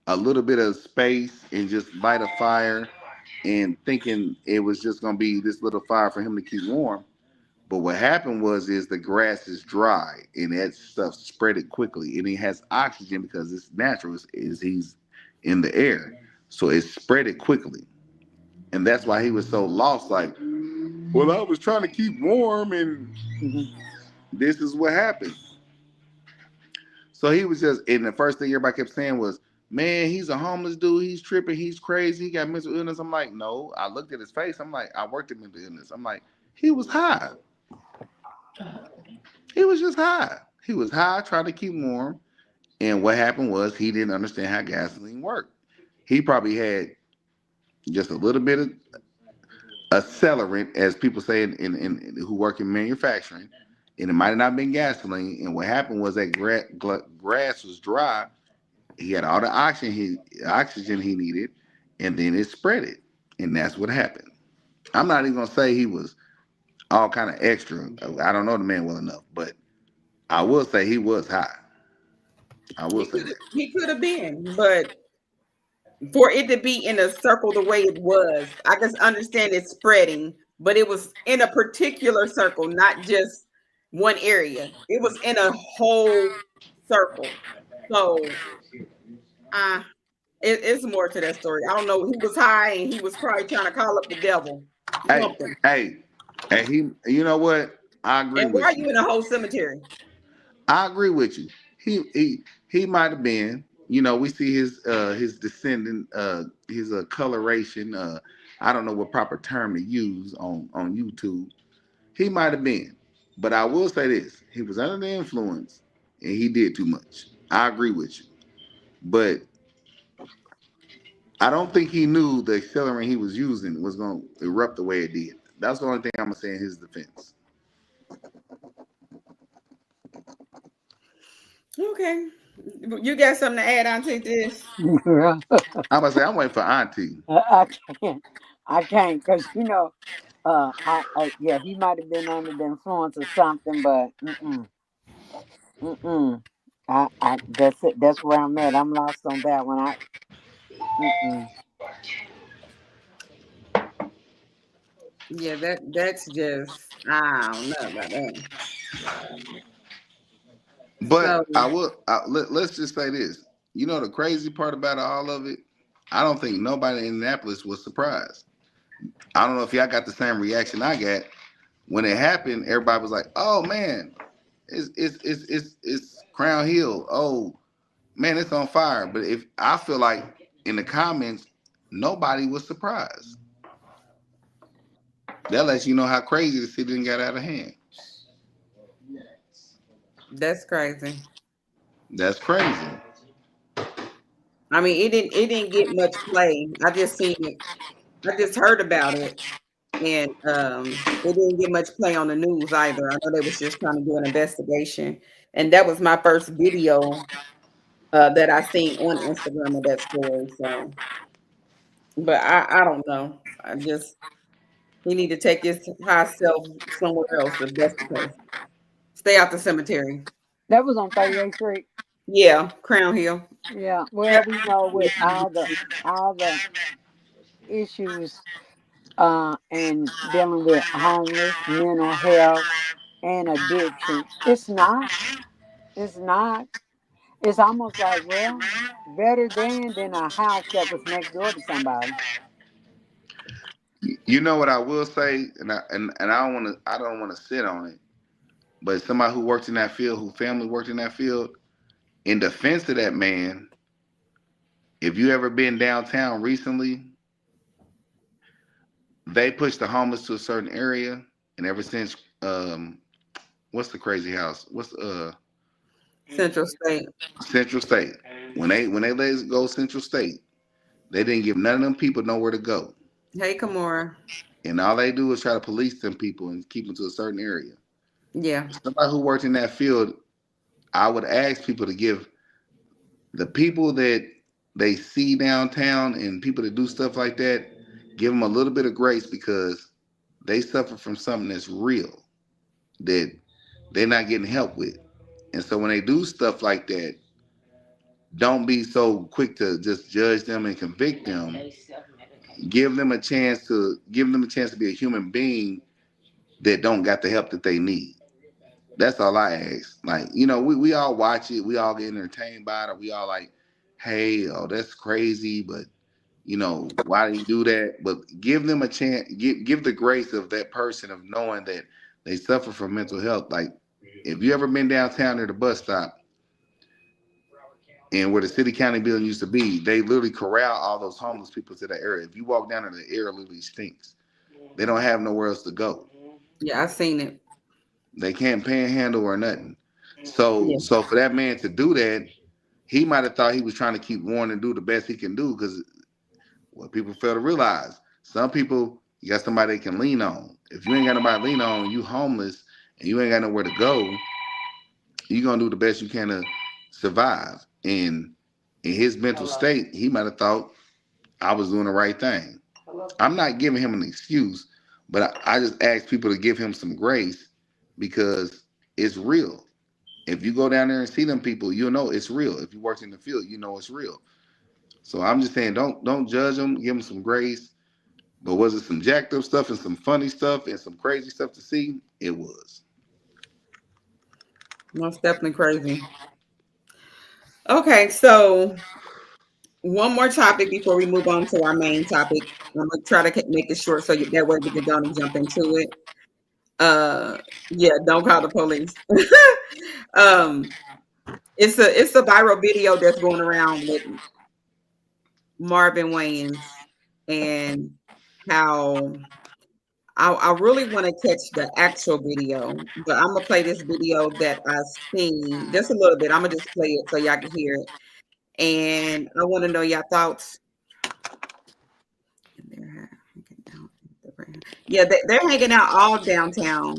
a little bit of space and just light a fire and thinking it was just going to be this little fire for him to keep warm. But what happened is the grass is dry and that stuff spread it quickly. And it has oxygen because it's natural, is he's in the air. So it spread it quickly. And that's why he was so lost. Like, well, I was trying to keep warm and this is what happened. So he was just, and the first thing everybody kept saying was, man, he's a homeless dude. He's tripping. He's crazy. He got mental illness. I'm like, no. I looked at his face. I'm like, I worked in mental illness. I'm like, he was high. He was just high. He was high, trying to keep warm. And what happened was he didn't understand how gasoline worked. He probably had just a little bit of accelerant, as people say in who work in manufacturing, and it might have not been gasoline. And what happened was that grass was dry. He had all the oxygen he needed, and then it spread it, and that's what happened. I'm not even gonna say he was all kind of extra. I don't know the man well enough, but I will say he was high. I will say that. He could have been, but for it to be in a circle the way it was, I just understand it spreading, but it was in a particular circle, not just one area. It was in a whole circle. So it's more to that story. I don't know. He was high and he was probably trying to call up the devil. Hey, he. You know what? I agree. And why are you in a whole cemetery? I agree with you. He might have been. You know, we see his descendant, his coloration. I don't know what proper term to use on YouTube. He might have been, but I will say this: he was under the influence and he did too much. I agree with you, but I don't think he knew the accelerant he was using was going to erupt the way it did. That's the only thing I'm gonna say in his defense. Okay. You got something to add on to this? I'm gonna say I'm waiting for Auntie. I can't, because yeah, he might have been under the influence of something, but that's it. That's where I'm at. I'm lost on that one. Yeah, that's just, I don't know about that. But let's just say this. You know, the crazy part about all of it, I don't think nobody in Indianapolis was surprised. I don't know if y'all got the same reaction I got when it happened. Everybody was like, "Oh man, it's Crown Hill. Oh man, it's on fire." But if I feel like in the comments, nobody was surprised. That lets you know how crazy the city didn't get out of hand. That's crazy. That's crazy. I mean, it didn't get much play. I just seen it. I just heard about it. and it didn't get much play on the news either. I know they was just trying to do an investigation, and that was my first video that I seen on Instagram of that story. So, but I don't know. I just he need to take his high self somewhere else if that's the case. Stay out the cemetery. That was on 38th Street. Yeah, Crown Hill. Yeah. Well, we know with all the issues and dealing with homeless, mental health, and addiction, it's not. It's almost like, well, better than a house that was next door to somebody. You know what I will say, and I don't want to sit on it, but somebody who worked in that field, who family worked in that field, in defense of that man, if you ever been downtown recently, they pushed the homeless to a certain area, and ever since, what's the crazy house? What's Central State. Central State? When they let us go Central State, they didn't give none of them people nowhere to go, Hey, Kamora. and all they do is try to police them people and keep them to a certain area. Yeah. Somebody who worked in that field, I would ask people to give the people that they see downtown and people that do stuff like that, give them a little bit of grace because they suffer from something that's real that they're not getting help with. And so when they do stuff like that, don't be so quick to just judge them and convict them. Give them a chance to be a human being that don't got the help that they need. That's all I ask. Like, we all watch it, we all get entertained by it, we all like, hey, oh, that's crazy, but why do you do that? But give them a chance, give the grace of that person of knowing that they suffer from mental health. Like, if you ever been downtown near the bus stop and where the city county building used to be, they literally corral all those homeless people to that area. If you walk down there, the air literally stinks. They don't have nowhere else to go. Yeah, I seen it. They can't panhandle or nothing. So for that man to do that, he might have thought he was trying to keep warm and do the best he can do, because what people fail to realize, some people, you got somebody they can lean on. If you ain't got nobody to lean on, you homeless, and you ain't got nowhere to go, you're going to do the best you can to survive. And in his mental state, he might have thought, I was doing the right thing. I'm not giving him an excuse, but I just ask people to give him some grace because it's real. If you go down there and see them people, you'll know it's real. If you work in the field, you know it's real. So I'm just saying, don't judge them. Give them some grace. But was it some jacked up stuff and some funny stuff and some crazy stuff to see? It was. Most definitely crazy. Okay, so one more topic before we move on to our main topic. I'm gonna try to make it short so that way we can go and jump into it. Yeah, don't call the police. It's a viral video that's going around with Marvin Wayans and how I really want to catch the actual video, but I'm gonna play this video that I've seen just a little bit. I'm gonna just play it so y'all can hear it, and I want to know your thoughts. Yeah, they're hanging out all downtown.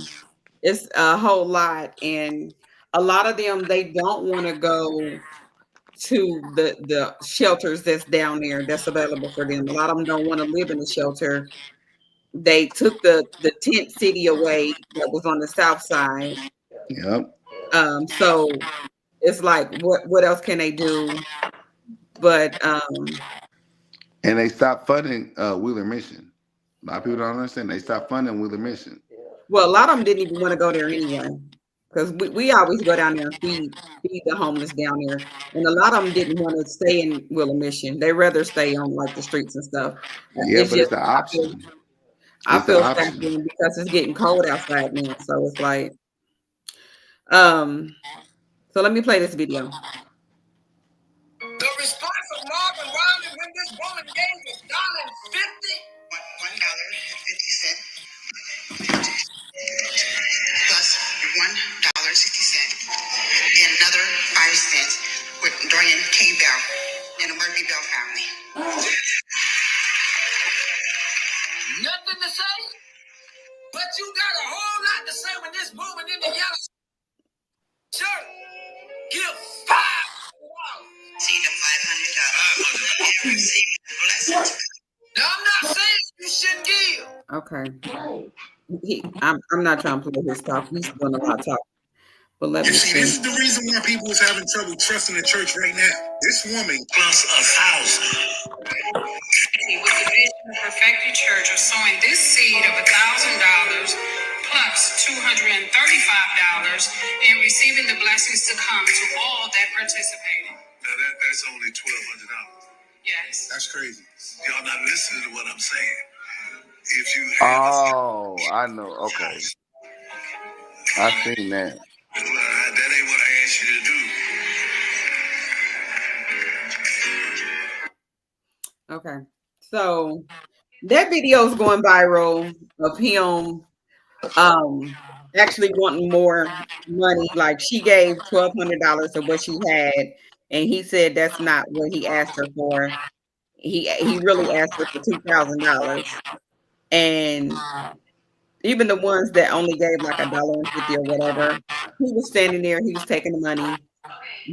It's a whole lot, and a lot of them they don't want to go to the shelters that's down there that's available for them. A lot of them don't want to live in the shelter. They took the tent city away that was on the south side. Yep. So it's like what else can they do? But And they stopped funding Wheeler Mission. A lot of people don't understand. They stopped funding Wheeler Mission. well, a lot of them didn't even want to go there anyway. Because we always go down there and feed the homeless down there. And a lot of them didn't want to stay in Wheeler Mission. They rather stay on like the streets and stuff. Yeah, but it's an option. I feel sad because it's getting cold outside now. So it's like, so let me play this video. The response of Marvin Wayans when this woman gave was $1.50. $1.50 plus $1.60 and another 5 cents with Dorian K. Bell and the Murphy Bell family. Nothing to say? Give see the $500. Now I'm not saying you shouldn't give. Okay. I'm not trying to play his talk. He's doing a lot of talk. But let me see. This is the reason why people is having trouble trusting the church right now. This woman plus 1,000. With the vision of Perfected Church of sowing this seed of $1,000 plus $235 and receiving the blessings to come to all that participated. Now that's only $1,200. Yes. That's crazy. Y'all not listening to what I'm saying. If you I know. Okay. I seen that. That ain't what I asked you to do. Okay. So that video is going viral of him actually wanting more money. Like she gave $1,200 of what she had, and he said that's not what he asked her for. He really asked her for $2,000, and even the ones that only gave like $1.50 or whatever, he was standing there, he was taking the money,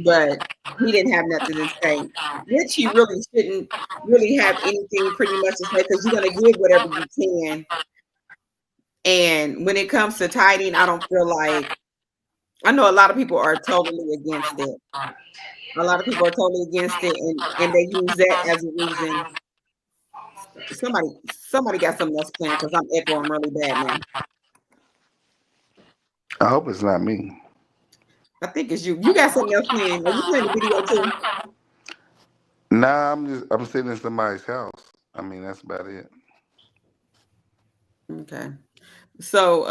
but he didn't have nothing to say, which he really shouldn't really have anything pretty much to say, because you're going to give whatever you can. And when it comes to tithing, I don't feel like, I know a lot of people are totally against it. A lot of people are totally against it, and they use that as a reason. Somebody got something else playing, because I'm echoing really bad now. I hope it's not me. I think it's you. You got something else playing. Are you playing the video too? Nah, I'm sitting in somebody's house. I mean, that's about it. Okay. So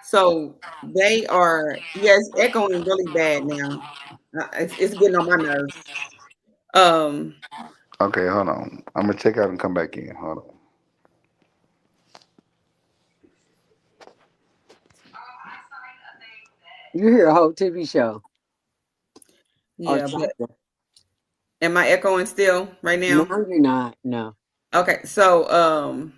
so they are, yes, echoing really bad now. It's getting on my nerves. Okay, hold on. I'm gonna check out and come back in. Hold on. You hear a whole TV show. Yeah, but am I echoing still right now? No, you're not. No. Okay, so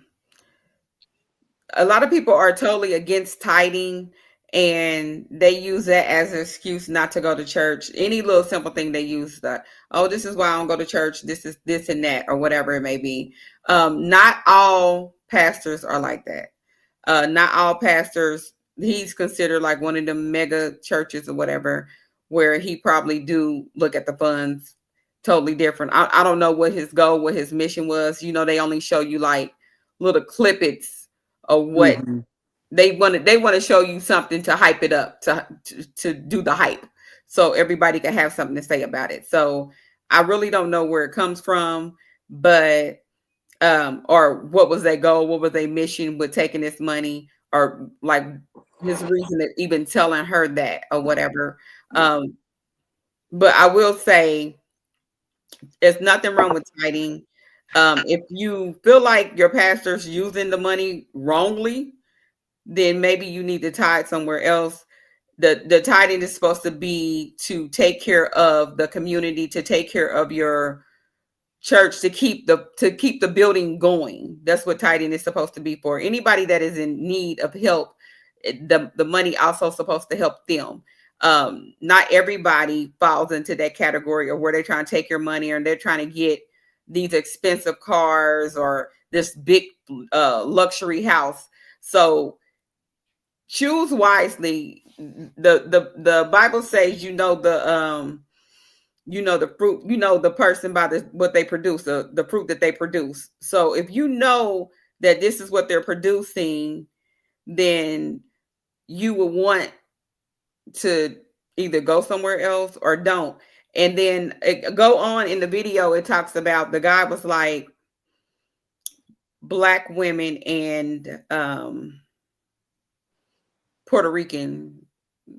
a lot of people are totally against tithing, and they use that as an excuse not to go to church. Any little simple thing they use that, oh, this is why I don't go to church. This is this and that, or whatever it may be. Not all pastors are like that. Not all pastors. He's considered like one of the mega churches or whatever, where he probably do look at the funds totally different. I don't know what his goal, what his mission was. You know, they only show you like little clippets of what they want to show you something to hype it up, to do the hype, so everybody can have something to say about it. So I really don't know where it comes from, but or what was their goal, what was their mission with taking this money, or like his reason of even telling her that or whatever. But I will say there's nothing wrong with tithing. If you feel like your pastor's using the money wrongly, then maybe you need to tithe somewhere else. The tithing is supposed to be to take care of the community, to take care of your church, to keep the building going. That's what tithing is supposed to be for. Anybody that is in need of help, the money also supposed to help them. Not everybody falls into that category of where they're trying to take your money, or they're trying to get these expensive cars or this big luxury house. So choose wisely. The Bible says, the fruit, the person by what they produce, the fruit that they produce. So if you know that this is what they're producing, then you will want to either go somewhere else or don't. And then go on in the video, it talks about, the guy was like, Black women and Puerto Rican,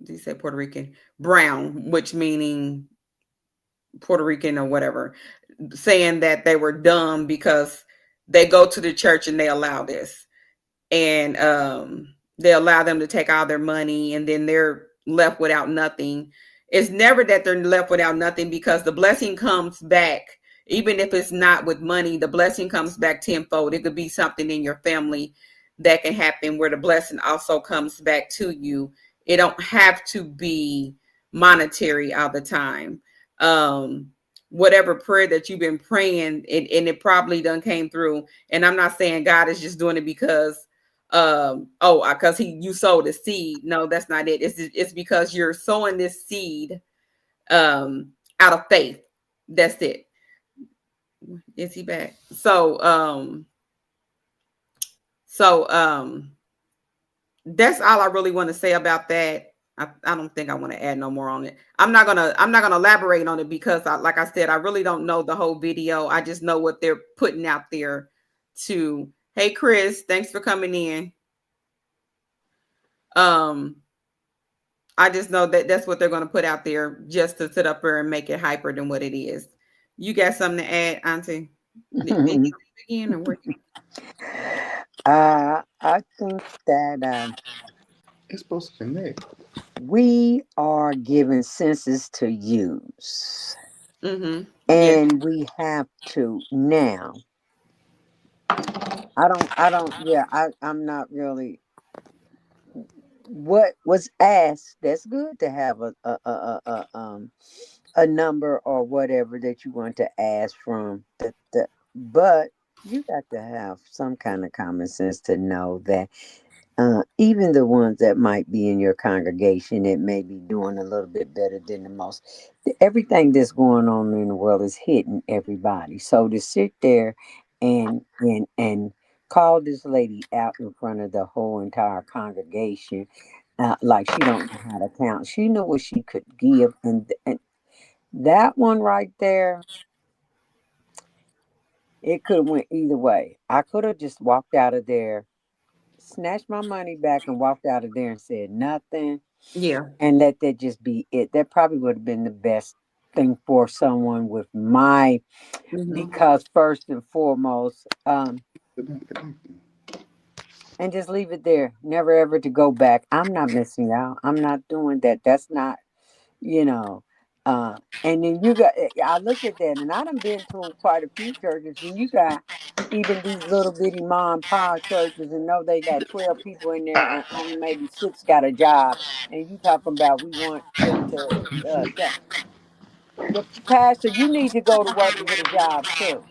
he said Puerto Rican, brown, which meaning Puerto Rican or whatever, saying that they were dumb because they go to the church and they allow this, and they allow them to take all their money, and then they're left without nothing. It's never that they're left without nothing, because the blessing comes back. Even if it's not with money, the blessing comes back tenfold. It could be something in your family that can happen where the blessing also comes back to you. It don't have to be monetary all the time. Whatever prayer that you've been praying, it probably done came through. And I'm not saying God is just doing it because because you sowed a seed. No, that's not it. It's because you're sowing this seed out of faith. That's it. Is he back? That's all I really want to say about that. I don't think I want to add no more on it. I'm not gonna elaborate on it because like I said, I really don't know the whole video. I just know what they're putting out there to. Hey Chris, thanks for coming in. I just know that that's what they're going to put out there just to sit up there and make it hyper than what it is. You got something to add, Auntie? Did you again or what? I think that It's supposed to connect. we are given senses to use, Mm-hmm. Yes. and we have to now. I'm not really what was asked. That's good to have a number or whatever that you want to ask from but you got to have some kind of common sense to know that even the ones that might be in your congregation, it may be doing a little bit better than the most. Everything that's going on in the world is hitting everybody. So to sit there and call this lady out in front of the whole entire congregation, like she don't know how to count. She knew what she could give, and that one right there, it could have went either way. I could have just walked out of there, snatched my money back, and walked out of there and said nothing, Yeah. and let that just be it. That probably would have been the best thing for someone with my, Mm-hmm. because first and foremost, and just leave it there. Never ever to go back. I'm not missing out. I'm not doing that. That's not, you know. And then you got, I look at that, and I done been to quite a few churches, and you got even these little bitty mom and pop churches, and know they got 12 people in there, and only maybe 6 got a job, and you talking about we want them to, the pastor, you need to go to work and get a job too.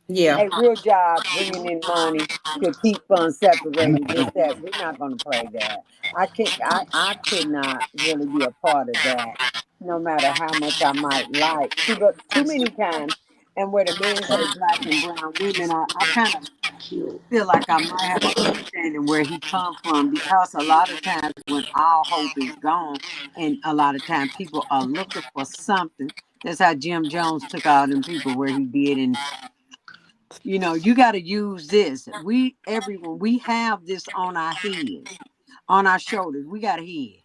Yeah. A real job bringing in money to keep funds separated. This, that, we're not going to play that. I could not really be a part of that, no matter how much I might like. See, but too many times, and where the men say black and brown women, I kind of feel like I might have an understanding where he come from, because a lot of times when all hope is gone, and a lot of times people are looking for something. That's how Jim Jones took all them people where he did, and you got to use this. Everyone, we have this on our head, on our shoulders. We got a head.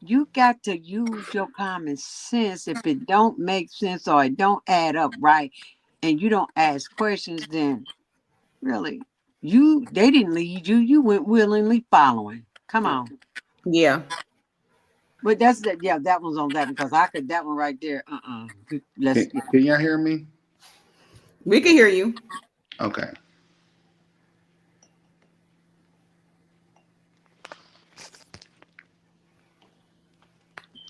You got to use your common sense. If it don't make sense or it don't add up right, and you don't ask questions, then really, they didn't lead you. You went willingly following. Come on. Yeah. But that's that. Yeah, that one's on that one, because I could, that one right there. Let's. Can y'all hear me? We can hear you. Okay.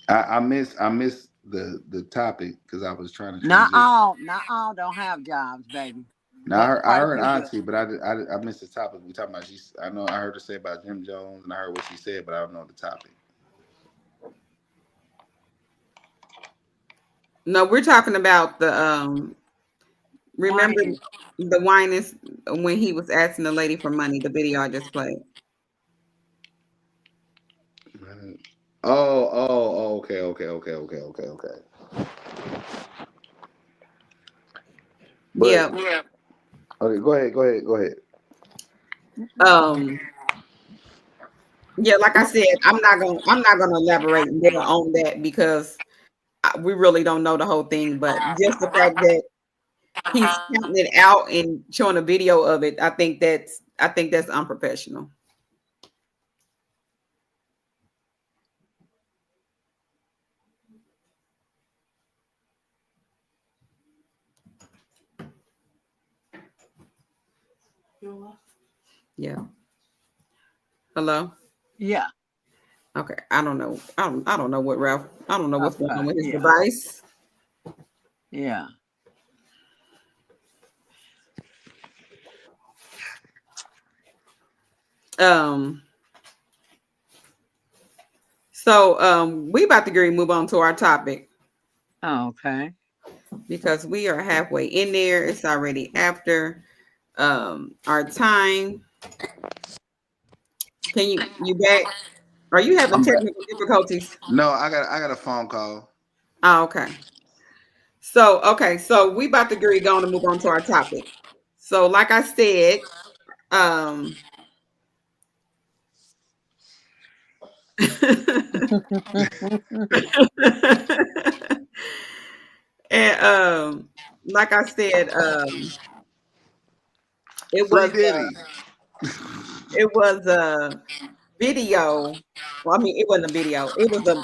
I missed the topic because I was trying to Not transition. all don't have jobs, baby. Now But I quite a heard few do. Auntie, but I missed the topic. We talking about I know I heard her say about Jim Jones, and I heard what she said, but I don't know the topic. No, we're talking about the remember Whining. the wine is when he was asking the lady for money, the video I just played. Oh, okay. But Yeah. okay, go ahead. Um yeah, like I said, I'm not gonna elaborate more on that because we really don't know the whole thing, but just the fact that he's counting it out and showing a video of it, I think that's unprofessional. Yeah. Hello. Yeah. Okay. I don't know. I don't know what Ralph. I don't know what's going on with his Yeah. device. Yeah. So we about to get ready to move on to our topic Okay. because we are halfway in there. It's already after our time. Can you back? Are you having I'm back. technical difficulties? No, I got a phone call. Oh, okay. So we about to get ready to move on to our topic. So like I said, um and like I said, it Free was Diddy. a video. Well, I mean, it wasn't a video. It was a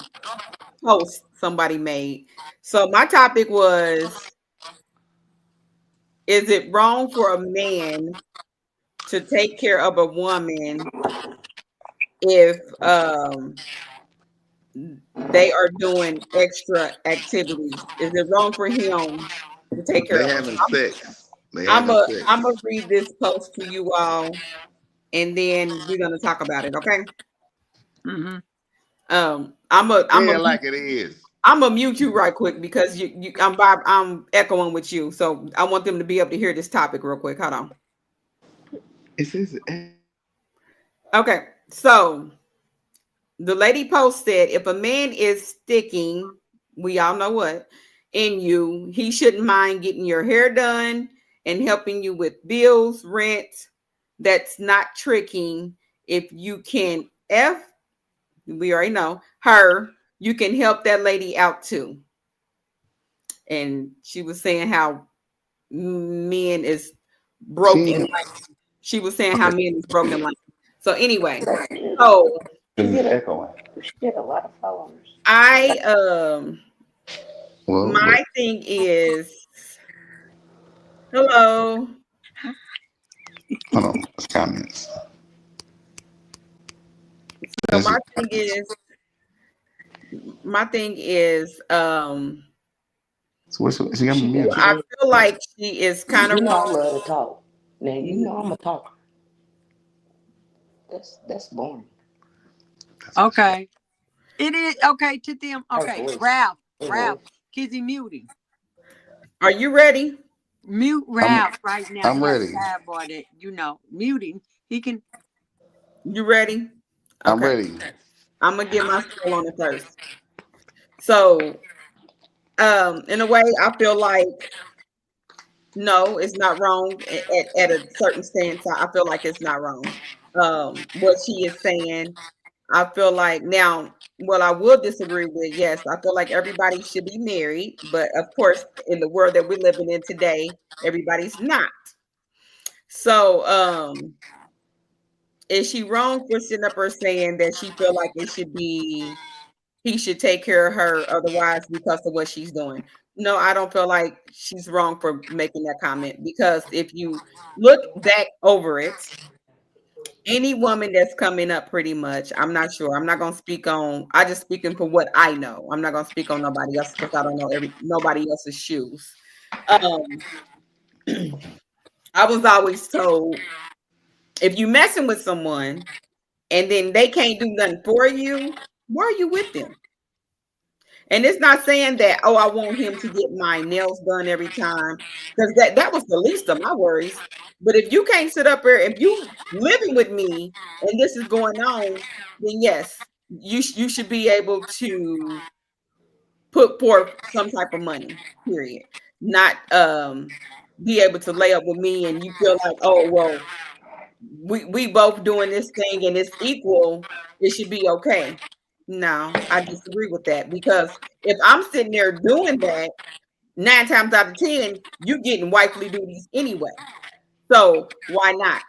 post somebody made. So my topic was: is it wrong for a man to take care of a woman if they are doing extra activities? Is it wrong for him to take care They of her? having sex. They I'm having a sex. I'm gonna read this post to you all, and then we're gonna talk about it. Okay. Mm-hmm. Say it like it is. I'm gonna mute you right quick because I'm echoing with you, so I want them to be able to hear this topic real quick. Hold on. It says Okay, so the lady post said, if a man is sticking, we all know what, in you, he shouldn't mind getting your hair done and helping you with bills, rent. That's not tricking. If you can we already know her, you can help that lady out too. And she was saying how men is broken. she. She was saying how men is broken. Like, so anyway, so Echoing. Get a lot of followers. I Well, my thing is, hello. hold on. It's comments. So This is my thing is, so what's she got me She mute. got I you. feel like she is kind of You know I wrong. love to talk. Now you know I'm a talker. That's boring. Okay. It is okay to them. Her Okay. voice. Ralph. Her Ralph. voice. Kizzy muting. Are you ready? Mute Ralph right now. I'm He got a ready. sidebar that, muting. He can. You ready? I'm Okay. ready. I'm gonna get my spill on it first. So, in a way, I feel like no, it's not wrong at a certain stance. I feel like it's not wrong. What she is saying, I feel like now, well, I will disagree with, yes, I feel like everybody should be married, but of course, in the world that we're living in today, everybody's not. So, is she wrong for sitting up or saying that she feel like he should take care of her otherwise because of what she's doing? No, I don't feel like she's wrong for making that comment, because if you look back over it, any woman that's coming up, pretty much, I'm not sure. I'm not gonna speak on. I just speaking for what I know. I'm not gonna speak on nobody else because I don't know nobody else's shoes. Um, I was always told, if you messing with someone and then they can't do nothing for you, why are you with them? And it's not saying that, oh, I want him to get my nails done every time, because that was the least of my worries. But if you can't sit up here, if you living with me and this is going on, then yes, you should be able to put forth some type of money, period. Not be able to lay up with me and you feel like, oh well, we both doing this thing and it's equal, it should be okay. No, I disagree with that, because if I'm sitting there doing that, 9 times out of 10, you getting wifely duties anyway. So why not?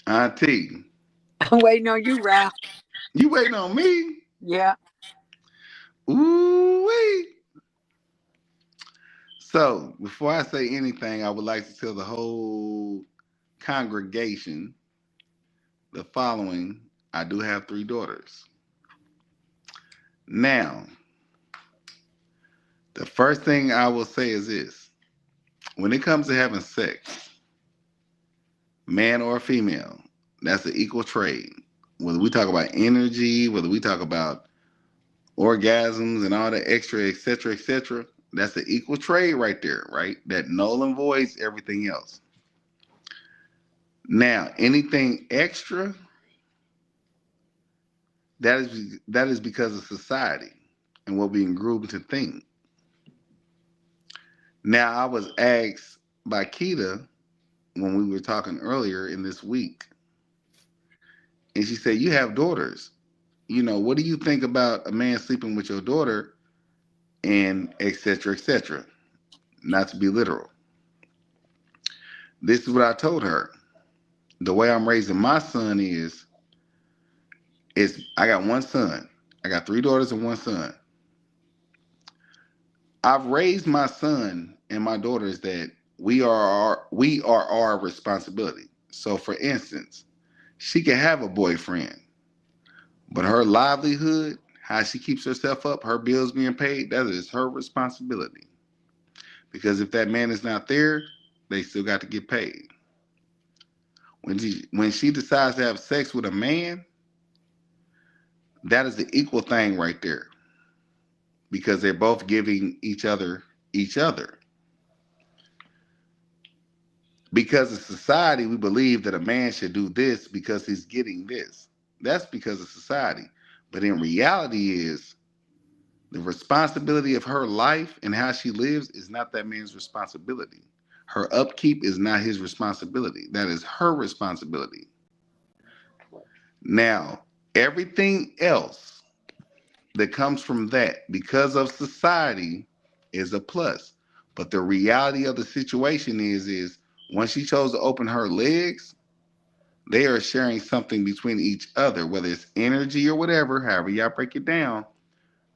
Auntie, I'm waiting on you, Ralph. you waiting on me? Yeah. Ooh wee. So before I say anything, I would like to tell the whole congregation the following. I do have 3 daughters. Now, the first thing I will say is this. When it comes to having sex, man or female, that's an equal trade. Whether we talk about energy, whether we talk about orgasms and all the extra, etc., that's an equal trade right there, right? That null and voids everything else. Now, anything extra, that is because of society and what we groomed to think. Now, I was asked by Keita when we were talking earlier in this week, and she said, "You have daughters. What do you think about a man sleeping with your daughter and etc." Not to be literal. This is what I told her. The way I'm raising my son is I got one son. I got 3 daughters and one son. I've raised my son and my daughters that we are our responsibility. So for instance, she can have a boyfriend, but her livelihood, how she keeps herself up, her bills being paid, that is her responsibility. Because if that man is not there, they still got to get paid. When she decides to have sex with a man, that is the equal thing right there. Because they're both giving each other. Because of society, we believe that a man should do this because he's getting this. That's because of society. But in reality is the responsibility of her life and how she lives is not that man's responsibility. Her upkeep is not his responsibility. That is her responsibility. Now, everything else that comes from that because of society is a plus. But the reality of the situation is once she chose to open her legs, they are sharing something between each other, whether it's energy or whatever, however y'all break it down.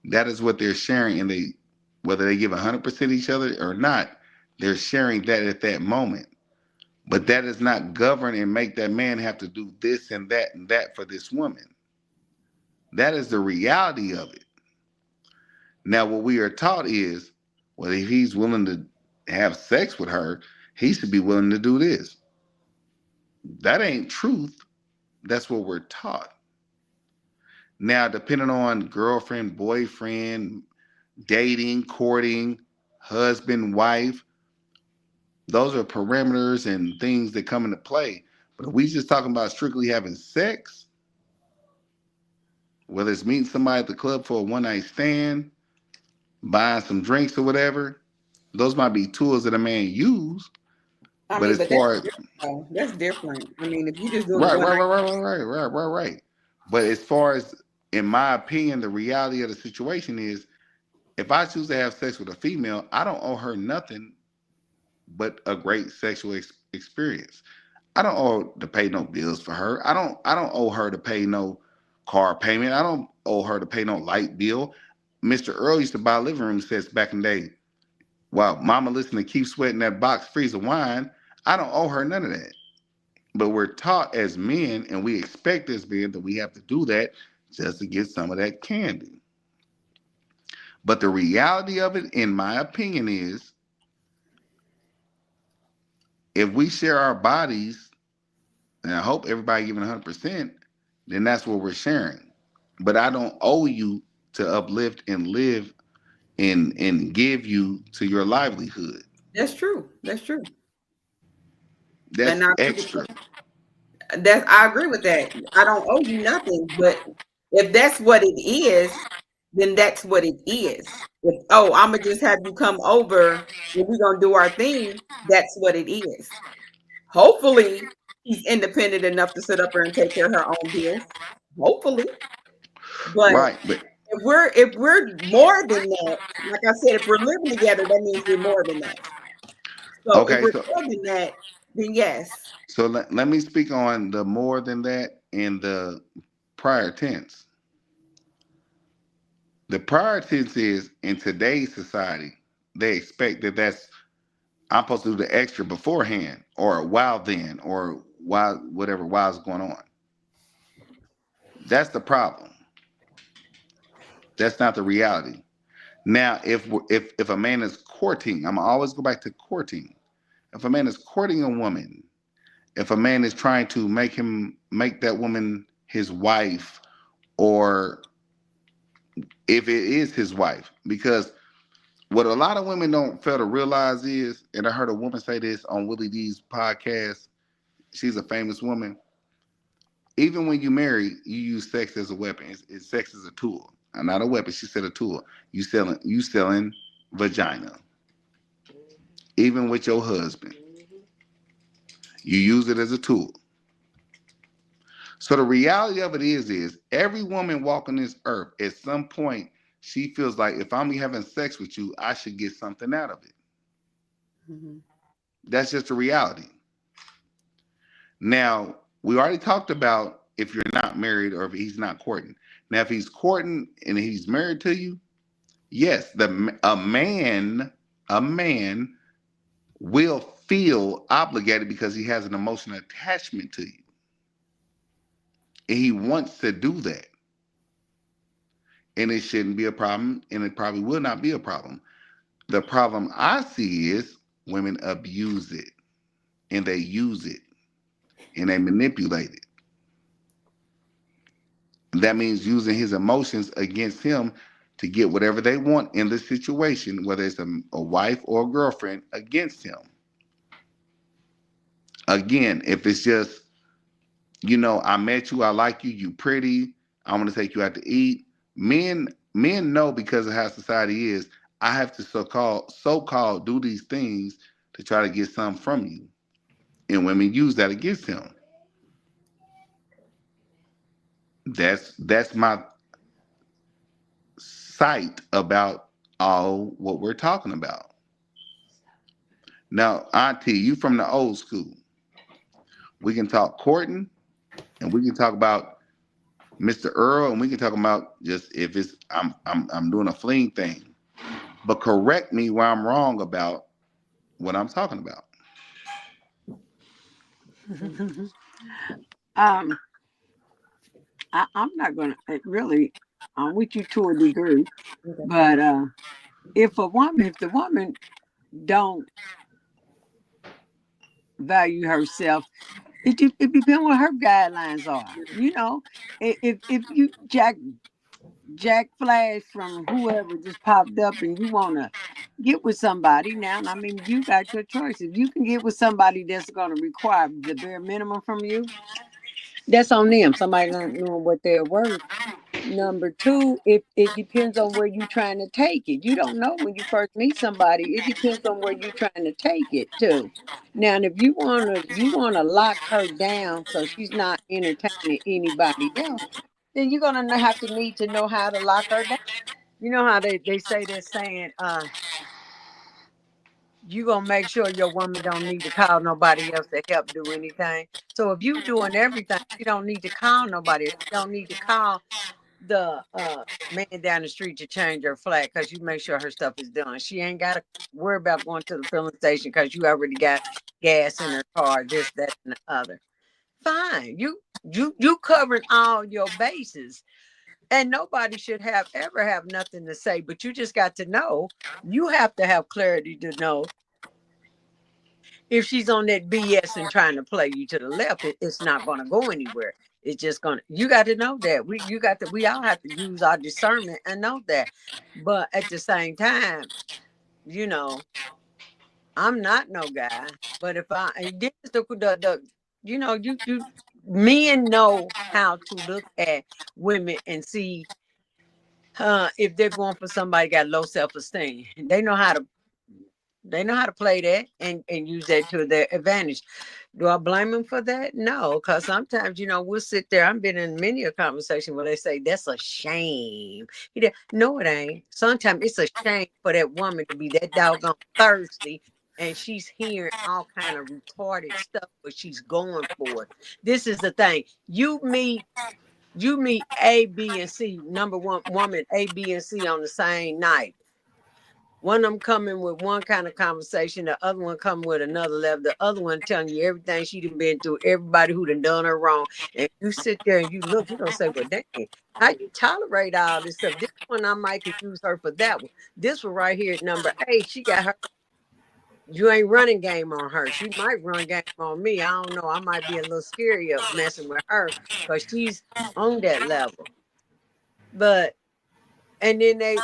That is what they're sharing, and whether they give 100% each other or not, they're sharing that at that moment. But that does not govern and make that man have to do this and that for this woman. That is the reality of it. Now, what we are taught is, well, if he's willing to have sex with her, he should be willing to do this. That ain't truth. That's what we're taught. Now, depending on girlfriend, boyfriend, dating, courting, husband, wife, those are parameters and things that come into play. But if we just talking about strictly having sex, whether it's meeting somebody at the club for a one-night stand, buying some drinks or whatever, those might be tools that a man use. I But mean, as but that's far as different, though. That's different. I mean, if you just doing right, one right, night, right, right, right, right, right. But as far as, in my opinion, the reality of the situation is, if I choose to have sex with a female, I don't owe her nothing but a great sexual experience. I don't owe to pay no bills for her. I don't owe her to pay no car payment. I don't owe her to pay no light bill. Mr. Earl used to buy living room sets back in the day. While mama listened to Keep Sweating That Box Freezer Wine, I don't owe her none of that. But we're taught as men, and we expect as men that we have to do that just to get some of that candy. But the reality of it, in my opinion, is if we share our bodies, and I hope everybody giving 100%, then that's what we're sharing. But I don't owe you to uplift and live and give you to your livelihood. that's true. That's true. And That's I agree with extra. that. I agree with that. I don't owe you nothing, but if that's what it is, then that's what it is. If, oh, I'm gonna just have you come over and we're gonna do our thing, that's what it is. Hopefully, she's independent enough to sit up there and take care of her own bills. Hopefully, but Right. But if we're more than that, like I said, if we're living together, that means we're more than that. So if okay, we're so more than that, then yes. let me speak on the more than that in the prior tense. The prior tense is in today's society. they expect that I'm supposed to do the extra beforehand or while then or while whatever while's going on. That's the problem. That's not the reality. Now, if a man is courting, I'm gonna always go back to courting. If a man is courting a woman, if a man is trying to make that woman his wife, or if it is his wife, because what a lot of women don't fail to realize is, and I heard a woman say this on Willie D's podcast. She's a famous woman. Even when you marry, you use sex as a weapon. It's sex as a tool, not a weapon. She said a tool. You selling vagina. Even with your husband, you use it as a tool. So the reality of it is every woman walking this earth, at some point, she feels like if I'm having sex with you, I should get something out of it. Mm-hmm. That's just the reality. Now, we already talked about if you're not married or if he's not courting. Now, if he's courting and he's married to you, yes, a man will feel obligated because he has an emotional attachment to you. And he wants to do that. And it shouldn't be a problem, and it probably will not be a problem. The problem I see is women abuse it, and they use it, and they manipulate it. That means using his emotions against him to get whatever they want in the situation, whether it's a wife or a girlfriend, against him. Again, if it's just, I met you, I like you, you pretty, I want to take you out to eat. Men know, because of how society is, I have to so-called do these things to try to get something from you. And women use that against him. That's my sight about all what we're talking about. Now, Auntie, you from the old school. We can talk courting, and we can talk about Mr. Earl, and we can talk about just if it's I'm doing a fling thing. But correct me where I'm wrong about what I'm talking about. I'm not gonna really. I'm with you to a degree, but if the woman don't value herself, it depends what her guidelines are. If you Jack Flash from whoever just popped up and you want to get with somebody now, I mean, you got your choice. If you can get with somebody that's going to require the bare minimum from you, that's on them. Somebody not knowing what they're worth. Number two, it depends on where you're trying to take it. You don't know when you first meet somebody. It depends on where you're trying to take it to. Now, and if you wanna lock her down so she's not entertaining anybody else, then you're gonna have to need to know how to lock her down. You know how they say that saying, you gonna make sure your woman don't need to call nobody else to help do anything. So if you doing everything, you don't need to call nobody. You don't need to call the man down the street to change her flat because you make sure her stuff is done. She ain't got to worry about going to the filling station because you already got gas in her car, this, that, and the other. Fine. You covered all your bases. And nobody should ever have nothing to say, but you just got to know. You have to have clarity to know if she's on that BS and trying to play you to the left, it's not going to go anywhere. It's just going to, you got to know that. We all have to use our discernment and know that. But at the same time, I'm not no guy, but if men know how to look at women and see if they're going for somebody got low self-esteem. They know how to play that and use that to their advantage. Do I blame them for that? No, because sometimes, we'll sit there. I've been in many a conversation where they say, that's a shame. No, it ain't. Sometimes it's a shame for that woman to be that doggone thirsty and she's hearing all kind of retarded stuff, but she's going for it. This is the thing. You meet A, B, and C, number one woman, A, B, and C on the same night. One of them coming with one kind of conversation, the other one coming with another level, the other one telling you everything she done been through, everybody who done her wrong. And you sit there and you look, you don't say, well, dang, how you tolerate all this stuff? This one I might could use her for that one. This one right here at number 8, she got her. You ain't running game on her. She might run game on me. I don't know. I might be a little scary of messing with her because she's on that level. But and then they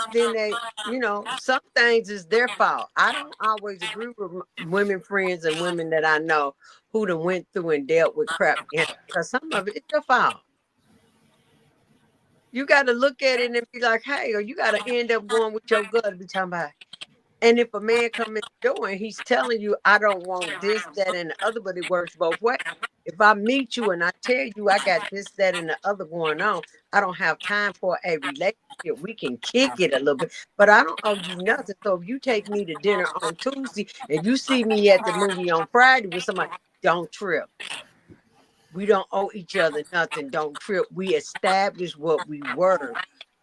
some things is their fault. I don't always agree with women friends and women that I know who done went through and dealt with crap because some of it's your fault. You got to look at it and be like, hey, or you got to end up going with your gut and be talking about. And if a man come in the door and he's telling you, I don't want this, that, and the other, but it works both ways. If I meet you and I tell you I got this, that, and the other going on, I don't have time for a relationship. We can kick it a little bit, but I don't owe you nothing. So if you take me to dinner on Tuesday and you see me at the movie on Friday with somebody, don't trip. We don't owe each other nothing. Don't trip. We established what we were.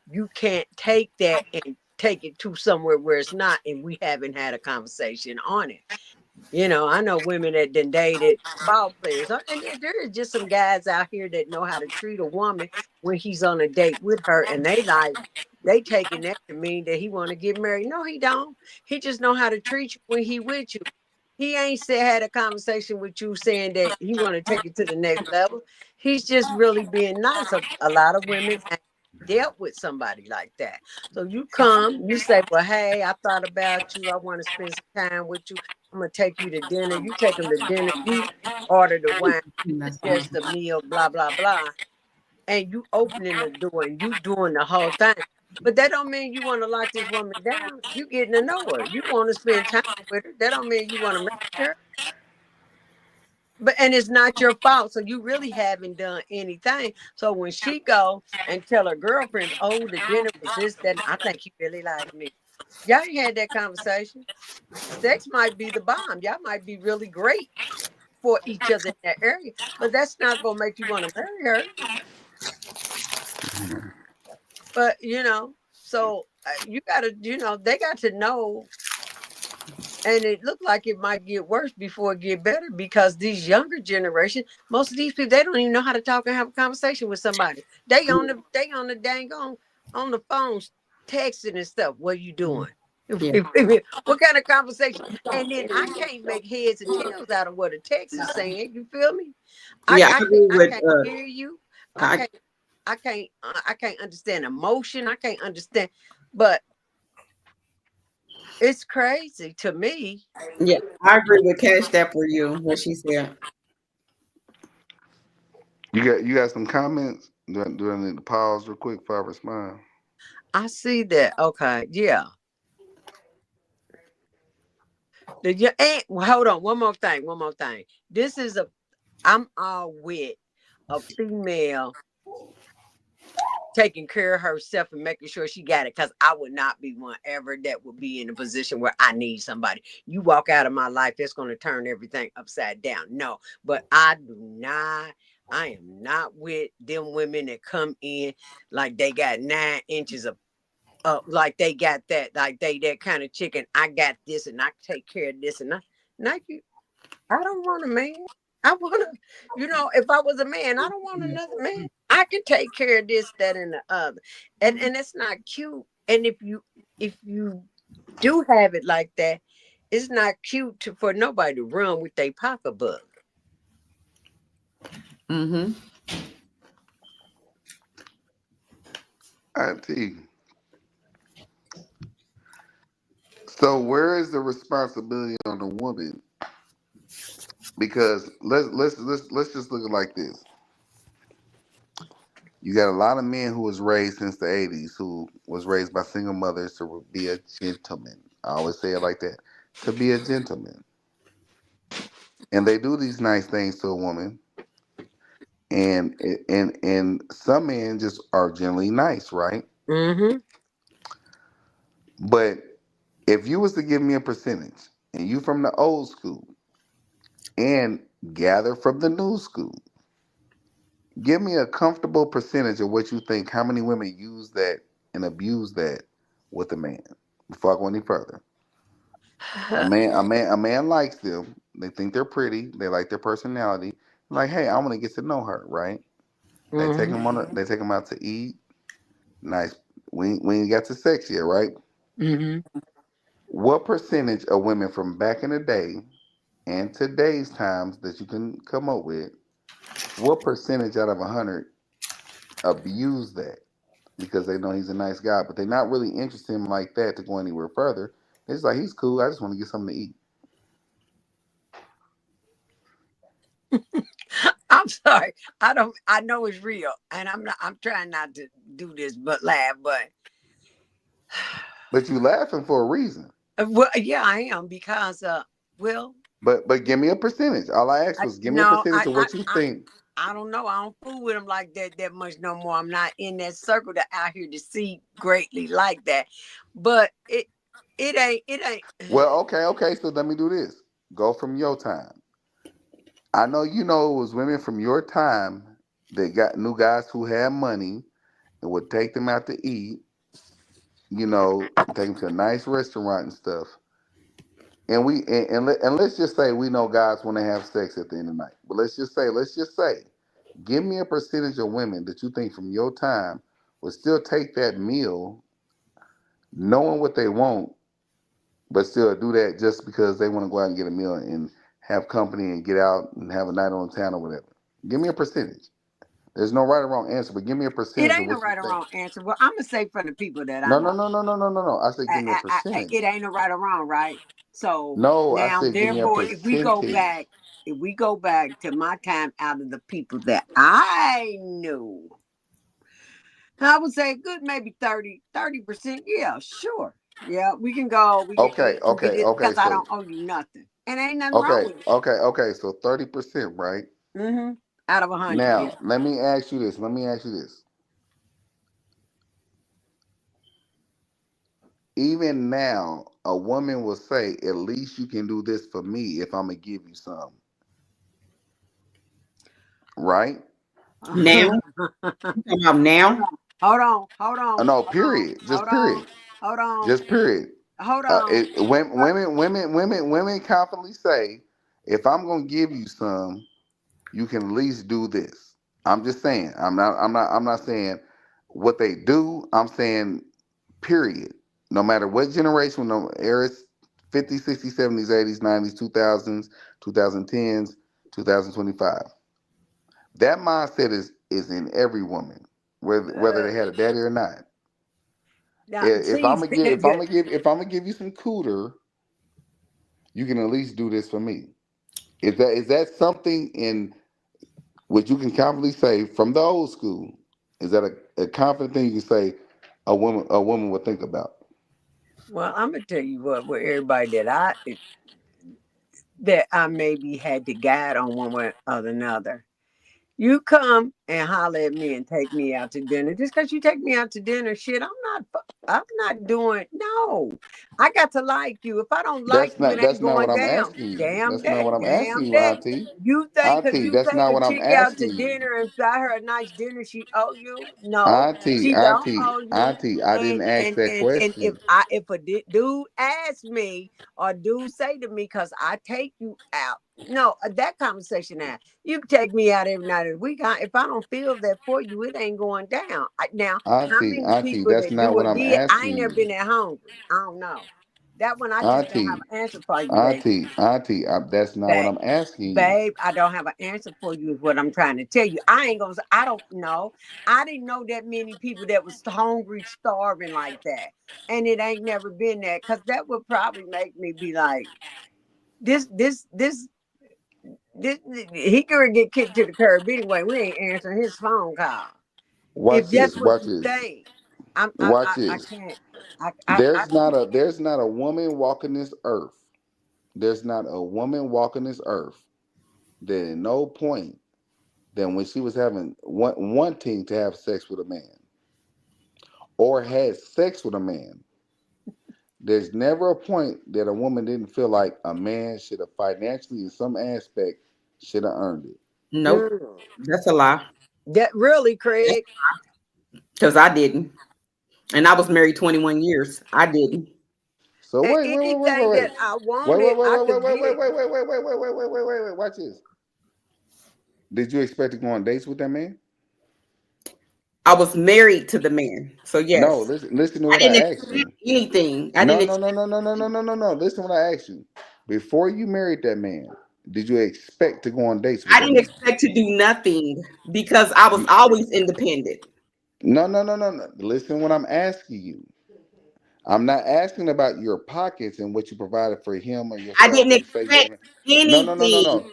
You can't take that and take it to somewhere where it's not, and we haven't had a conversation on it. I know women that done dated ball players, and there are just some guys out here that know how to treat a woman when he's on a date with her, and they taking that to mean that he want to get married. No, he don't. He just know how to treat you when he with you. He ain't had a conversation with you saying that he want to take it to the next level. He's just really being nice. A lot of women ain't dealt with somebody like that. So you come, you say, well, hey, I thought about you. I want to spend some time with you. I'm going to take you to dinner. You take them to dinner. You order the wine, suggest the meal, blah, blah, blah. And you opening the door and you doing the whole thing. But that don't mean you want to lock this woman down. You getting to know her. You want to spend time with her. That don't mean you want to marry her. And it's not your fault. So you really haven't done anything. So when she go and tell her girlfriends, oh, the dinner was this, that, I think he really liked me. Y'all ain't had that conversation. Sex might be the bomb. Y'all might be really great for each other in that area, but that's not gonna make you want to marry her. But so you gotta, they got to know. And it looked like it might get worse before it get better because these younger generation, most of these people, they don't even know how to talk and have a conversation with somebody. They on the dang on the phones texting and stuff. What are you doing? Yeah. What kind of conversation? And then I can't make heads and tails out of what a text is saying. You feel me? I can't hear you. I can't understand emotion. I can't understand, but it's crazy to me. Yeah, I agree with Cash That for you, what she said. You got some comments? Do I need to pause real quick before I respond? I see that. Okay, yeah. Hold on. One more thing. I'm all with a female taking care of herself and making sure she got it, because I would not be one ever that would be in a position where I need somebody. You walk out of my life, it's going to turn everything upside down. No, but I am not with them women that come in like they got 9 inches of like they got that, like they that kind of chicken. I got this and I take care of this and I don't want a man. I want to, if I was a man, I don't want another man. I can take care of this, that, and the other. And it's not cute. And if you do have it like that, it's not cute for nobody to run with their pocketbook. Mm-hmm. I see. So where is the responsibility on the woman? Because let's just look at it like this. You got a lot of men who was raised since the 80s, who was raised by single mothers to be a gentleman. I always say it like that, to be a gentleman. And they do these nice things to a woman. And some men just are generally nice, right? Mm-hmm. But if you was to give me a percentage, and you from the old school, and gather from the new school, give me a comfortable percentage of what you think, how many women use that and abuse that with a man before I go any further. A man likes them. They think they're pretty. They like their personality. Like, hey, I want to get to know her, right? Mhm. They take them out to eat. Nice. We ain't got to sex yet, right? Mhm. What percentage of women from back in the day and today's times that you can come up with? What percentage out of 100 abuse that because they know he's a nice guy, but they're not really interested in him like that to go anywhere further? It's like he's cool. I just want to get something to eat. I'm sorry. I don't. I know it's real, and I'm not. I'm trying not to do this, but laugh. But But you laughing for a reason. well, yeah, I am because well, But give me a percentage. All I asked was give me a no, percentage of what you think. I don't know. I don't fool with them like that much no more. I'm not in that circle that out here to see greatly like that. But it ain't. Well, okay. So let me do this. Go from your time. I know you know it was women from your time that got new guys who had money and would take them out to eat. Take them to a nice restaurant and stuff. And let's just say we know guys want to have sex at the end of the night. But let's just say, give me a percentage of women that you think from your time would still take that meal, knowing what they want, but still do that just because they want to go out and get a meal and have company and get out and have a night on town or whatever. Give me a percentage. There's no right or wrong answer, but give me a It percentage of ain't a what you right or think. wrong answer. Well, I'm gonna say for the people that I No, no, know, no, no, no, no, no, no. I said give me a it percentage. ain't a right or wrong, right? So No, I now, said give me a therefore, percentage. if we go back to my time, out of the people that I knew, I would say good, maybe 30%. Yeah, sure. Yeah, we can go. We can Okay, eat and get okay, it okay. because I So don't owe you nothing, and ain't nothing wrong okay, with it. okay. So 30%, right? Out of 100, yeah. Now, let me ask you this. Let me ask you this. Even now, a woman will say, "At least you can do this for me if I'm gonna give you some." Right? Now, you talking about Hold now? on, hold on, hold on, No, hold on, period. Just hold on, period. hold on, Just period. hold on. Women confidently say, "If I'm gonna give you some, you can at least do this." I'm just saying. I'm not saying what they do. I'm saying period. No matter what generation, no eras, 50s, 60s, 70s, 80s, 90s, 2000s, 2010s, 2025. That mindset is in every woman, whether they had a daddy or not. Now, see, If I'm gonna give you some cooter, you can at least do this for me. Is that something in which you can confidently say from the old school? Is that a confident thing you can say a woman would think about? well, I'm gonna tell you what everybody that I maybe had to guide on one way or another. You come and holler at me and take me out to dinner. Just because you take me out to dinner, shit, I'm not doing. No, I got to like you. If I don't like you, it ain't That's not what going I'm down. asking you. Damn That's not that. what I'm asking Damn you, that. Auntie. You think because Auntie, you that's take not a what I'm chick out to asking you. dinner and buy her a nice dinner, she owe you? No, Auntie, she don't Auntie, owe you. Auntie, I didn't ask that And if question. dude ask me or dude say to me, because I take you out. No, that conversation now. You can take me out every night of the week. If I don't feel that for you, it ain't going down. Now, how many Auntie, people that's that not do what it I'm did? I ain't asking never you. been that hungry. I don't know. That one, I just don't have Auntie, an answer for you, baby. That's not what Babe, I'm asking you. babe, I don't have an answer for you. Is what I'm trying to tell you. I ain't gonna. I don't know. I didn't know that many people that was hungry, starving like that, and it ain't never been that. Because that would probably make me be like, this, this, this this he could get kicked to the curb anyway. We ain't answering his phone call. If Watch that's this. what Watch you this. think, Watch I this. can't. There's not a woman walking this earth. There's not a woman walking this earth that at no point that when she was wanting to have sex with a man or had sex with a man, there's never a point that a woman didn't feel like a man should have financially in some aspect should have earned it. Nope, Mm, that's a lie. that really, Craig. Because I didn't. And I was married 21 years. I didn't. So And wait. anything that I Wait, wanted, I could get. wait. Watch this. Did you expect to go on dates with that man? I was married to the man. So No, yes. listen to I what didn't I asked expect you. anything. I No, didn't no, no, expect no, no, no, no, no, no, no. Listen to what I asked you. Before you married that man, did you expect to go on dates with I that didn't man? expect to do nothing because I was You, always independent. no. Listen what I'm asking you. I'm not asking about your pockets and what you provided for him or I yourself didn't or the fact expect that. anything. No.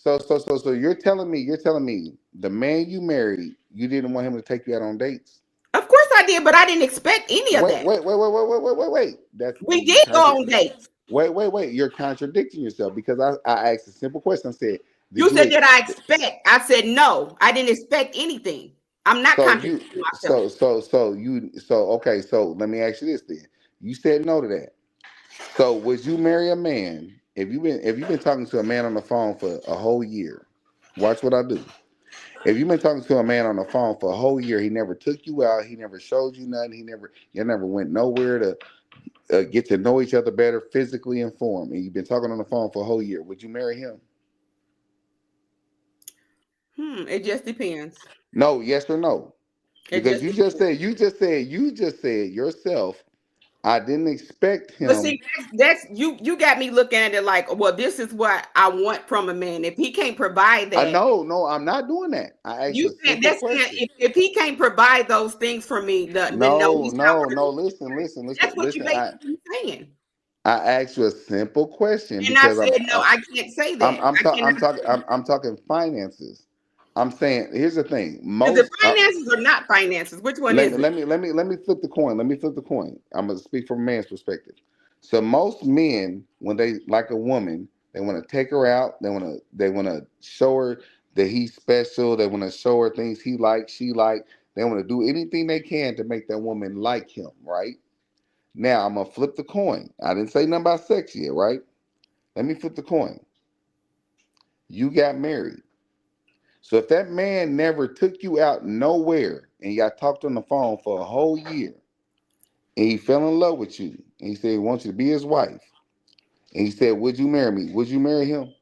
So you're telling me the man you married, you didn't want him to take you out on dates. Of course I did, but I didn't expect any of that. Wait. That's We you did go contra- on dates. Wait. You're contradicting yourself because I asked a simple question. I said, You did you said, did I expect? expect? I said, no, I didn't expect anything. I'm not So you contradicting myself. so okay. So let me ask you this then. You said no to that. So would you marry a man if you've been talking to a man on the phone for a whole year? Watch what I do. If you've been talking to a man on the phone for a whole year, he never took you out, he never showed you nothing, you never went nowhere to get to know each other better, physically informed, and you've been talking on the phone for a whole year. Would you marry him? It just depends. No, yes or no? It Because just depends. you just said yourself. I didn't expect But him. see, that's you. You got me looking at it like, well, this is what I want from a man. If he can't provide that, No, I'm not doing that. I asked you you a said simple that's saying question. if he can't provide those things for me, then no, he's not No. worth it. That's what you Listen. basically saying. I asked you a simple question And I because said, no, I can't say that. I cannot say that. I'm talking finances. I'm saying here's the thing. Is it Most finances or not finances? Which one is it? let me flip the coin. Let me flip the coin. I'm gonna speak from a man's perspective. So most men, when they like a woman, they want to take her out. They want to show her that he's special. They want to show her things he likes, she like. They want to do anything they can to make that woman like him, right? Now I'm gonna flip the coin. I didn't say nothing about sex yet, right? Let me flip the coin. You got married. So if that man never took you out nowhere and y'all talked on the phone for a whole year and he fell in love with you and he said he wants you to be his wife and he said, would you marry me? Would you marry him?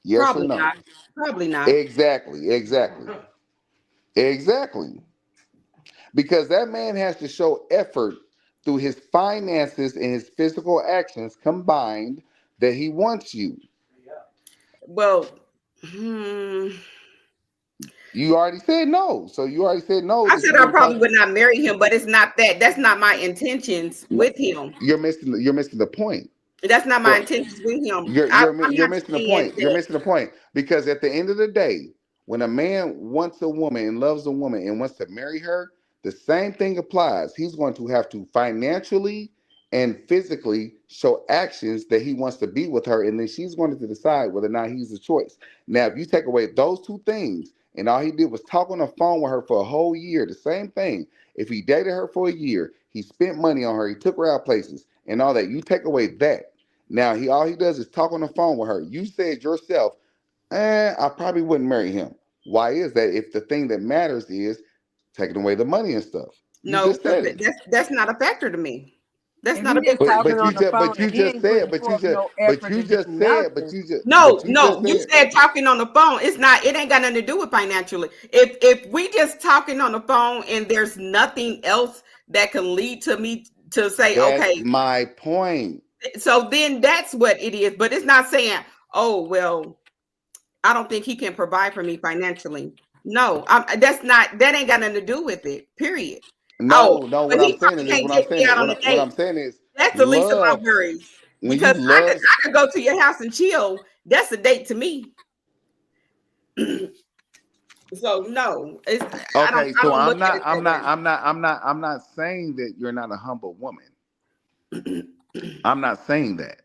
Yes or Probably no? not. Probably not. Exactly. Because that man has to show effort through his finances and his physical actions combined that he wants you. Well, hmm, You already said no. So you already said no I that said you I wouldn't probably talk. would not marry him, but it's not that. That's not my intentions No, with him. you're missing the point. That's not my So intentions with him. I'm you're not missing the saying point. You're that. missing the point because at the end of the day, when a man wants a woman and loves a woman and wants to marry her, the same thing applies. He's going to have to financially and physically show actions that he wants to be with her, and then she's going to decide whether or not he's the choice. Now, if you take away those two things, and all he did was talk on the phone with her for a whole year, the same thing. If he dated her for a year, he spent money on her, he took her out places, and all that. You take away that. Now he all he does is talk on the phone with her. You said yourself, I probably wouldn't marry him. Why is that? If the thing that matters is taking away the money and stuff. You No, just because said it. that's not a factor to me. That's If not he a big just factor. talking on the phone But you and he just ain't said putting forth no but effort you to do just said nothing, No, you just no, you said said talking on the phone. It's not. It ain't got nothing to do with financially. If we just talking on the phone and there's nothing else that can lead to me to say, that's okay, my point. so then that's what it is. But it's not saying, oh well, I don't think he can provide for me financially. No, that's not. That ain't got nothing to do with it. Period. Oh, No, but what I'm he saying probably is this. can't What I'm take me saying is out on a what date. I'm saying is That's the least of my love. worries When you because love, I could go to your house and chill. That's a date to me. So no, it's okay. I So don't look at it that way. I'm not saying that you're not a humble woman. I'm not saying that.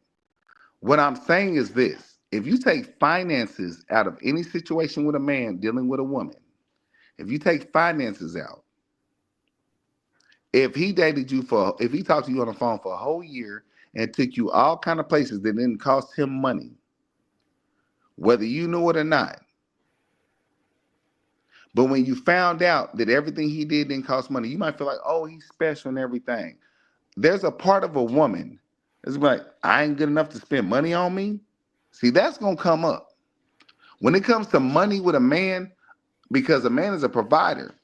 What I'm saying is this: if you take finances out of any situation with a man dealing with a woman, if you take finances out, if he talked to you on the phone for a whole year and took you all kind of places that didn't cost him money, whether you knew it or not, But when you found out that everything he did didn't cost money, you might feel like, oh, he's special and everything. There's a part of a woman that's like, I ain't good enough to spend money on me. See, that's gonna come up. When it comes to money with a man, because a man is a provider,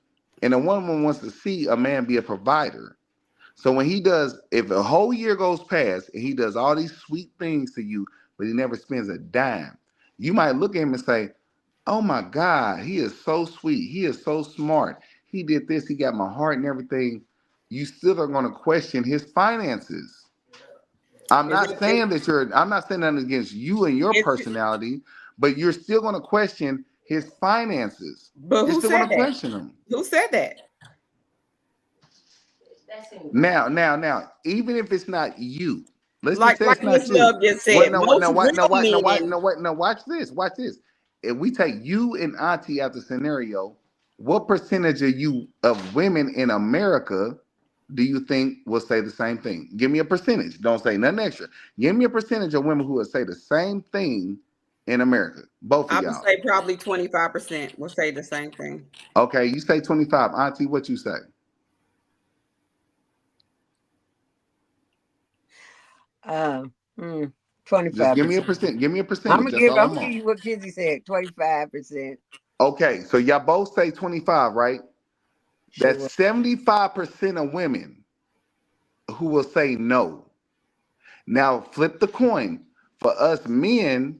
and a woman wants to see a man be a provider. So when he does, if a whole year goes past and he does all these sweet things to you, but he never spends a dime, you might look at him and say, oh my God, he is so sweet. He is so smart. He did this. He got my heart and everything. You still are going to question his finances. I'm not saying nothing against you and your personality, but you're still going to question his finances. But You're who still going said to that? question him. Who said that? Now, even if it's not you, let's Like just say it's not Miss you. Love just Well, said, most real men. now watch this. Watch this. If we take you and Auntie out the scenario, what percentage of women in America do you think will say the same thing? Give me a percentage. Don't say nothing extra. Give me a percentage of women who will say the same thing in America. Both of I would y'all. say probably 25% will say the same thing. Okay, you say 25. Auntie, what you say? Um, Just give me a 25%. percent. Give me a I'm percentage. gonna That's all I'm give on. you what Kizzy said, 25%. Okay, so y'all both say 25, right? That's Sure. 75% of women who will say no. Now flip the coin. For us men,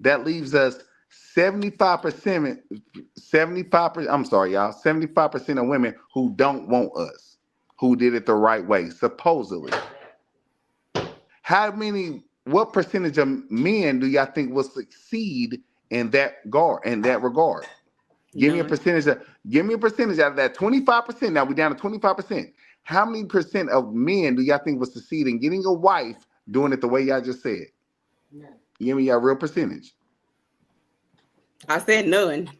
that leaves us 75%, 75%, I'm sorry, y'all, 75% of women who don't want us, who did it the right way, supposedly. What percentage of men do y'all think will succeed in that regard? Give me a None. percentage out of that 25%. Now we're down to 25%. How many percent of men do y'all think will succeed in getting a wife doing it the way y'all just said? Give me your real percentage. I said none.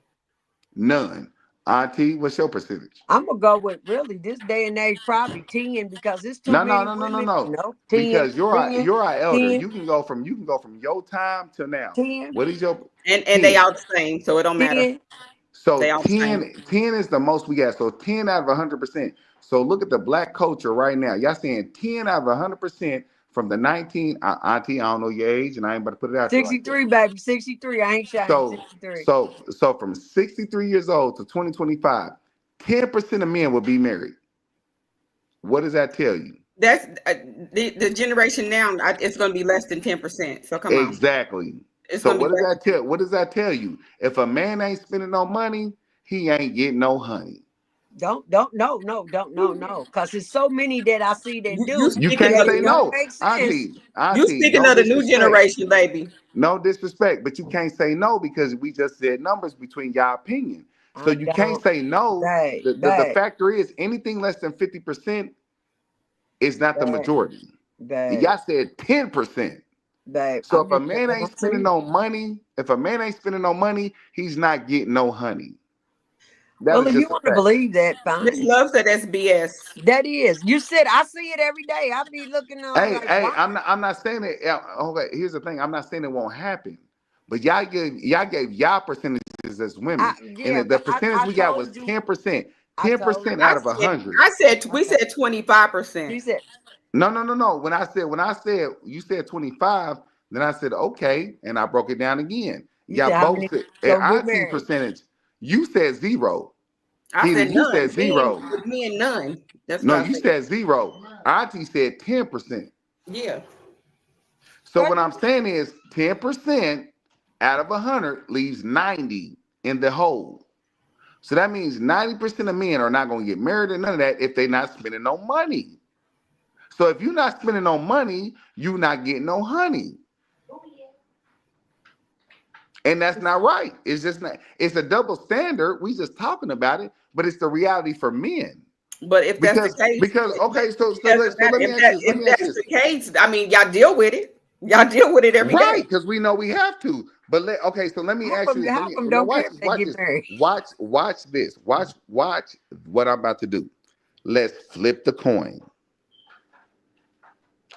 None. Auntie, what's your percentage? I'm gonna go with really this day and age, probably 10 because it's too No, no, many no, no, no, women. no. No, 10, Because you're 10, our elder. 10, You can go from your time till now. 10, What is your And 10? they all the same, so it don't matter. 10. So They all the same. 10 is the most we got. So 10 out of 100%. So look at the black culture right now. Y'all saying 10 out of 100% from the 19. Auntie, I don't know your age, and I ain't about to put it out there like that. 63, baby. 63. I ain't shying. So 63. so from 63 years old to 2025, 10% of men will be married. What does that tell you? That's the generation now. It's going to be less than 10%. So come on, Exactly. it's So going to be less than 10%. what does that tell you? If a man ain't spending no money, he ain't getting no honey. Don't no. Because there's so many that I see that You do, You speaking can't of and the it say new, don't no. make sense. you Auntie, speaking no of the new disrespect. generation, baby. No disrespect, but you can't say no because we just said numbers between y'all opinion. So I you can't don't, say no. babe, The factor is anything less than 50% is not the babe, majority. babe, Y'all said 10%. babe. So I'm if a just man saying, ain't I see spending it. no money, he's not getting no honey. That Well, is if you just a want to fact. believe that, Miss fine. Love said that's BS. That is. You said I see it every day. I be looking on Hey, like, hey, why? I'm not saying it. Okay, here's the thing. I'm not saying it won't happen, but y'all gave y'all percentages as women, Yeah, and the but percentage I we got was told you. 10%. I told 10% you. out of 100. We Okay. said 25%. She said, No. When I said you said 25, then I said okay, and I broke it down again. you Y'all said how both many said, and gonna get Auntie married? percentage, you said zero. I Kitty, said you none. said zero. With me and none. That's what No, I you said. said zero. Auntie said 10%. Yeah. So what I'm saying is 10% out of 100 leaves 90 in the hole. So that means 90% of men are not going to get married or none of that if they're not spending no money. So if you're not spending no money, you're not getting no honey. And that's not right. It's just not, it's a double standard. We just talking about it, but it's the reality for men. But if that's the case, Because okay, it doesn't so matter. let me ask you this. Let If me ask you that's this. the case, I mean, y'all deal with it. Y'all deal with it every Right, day. because we know we have to. But okay, so let me ask you this. Let How me come now don't care if they watch get this. married? Watch this. Watch what I'm about to do. Let's flip the coin.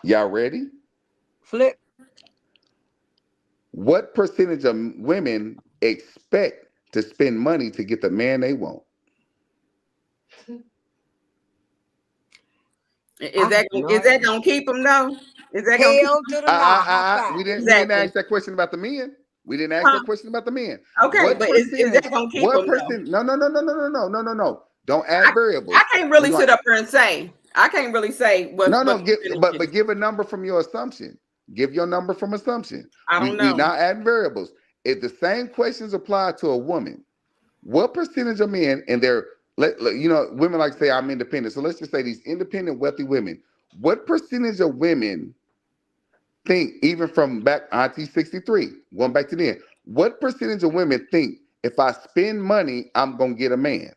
Y'all ready? Flip. What percentage of women expect to spend money to get the man they want. Is that gonna keep them though? Is that gonna keep Hell to the no. High five. We didn't Exactly. ask that question about the men. We didn't ask that question about the men. Okay, What but is percentage? that gonna keep What them though? percent? No. Don't add variables. I can't really We're sit gonna- up here and say. I can't really say what. But give a number from your assumption. Give your number from assumption. I don't know. We're not adding variables. If the same questions apply to a woman, what percentage of men and women like to say I'm independent. So let's just say these independent, wealthy women. What percentage of women think, even from back Auntie 63, going back to then, what percentage of women think if I spend money, I'm gonna get a man?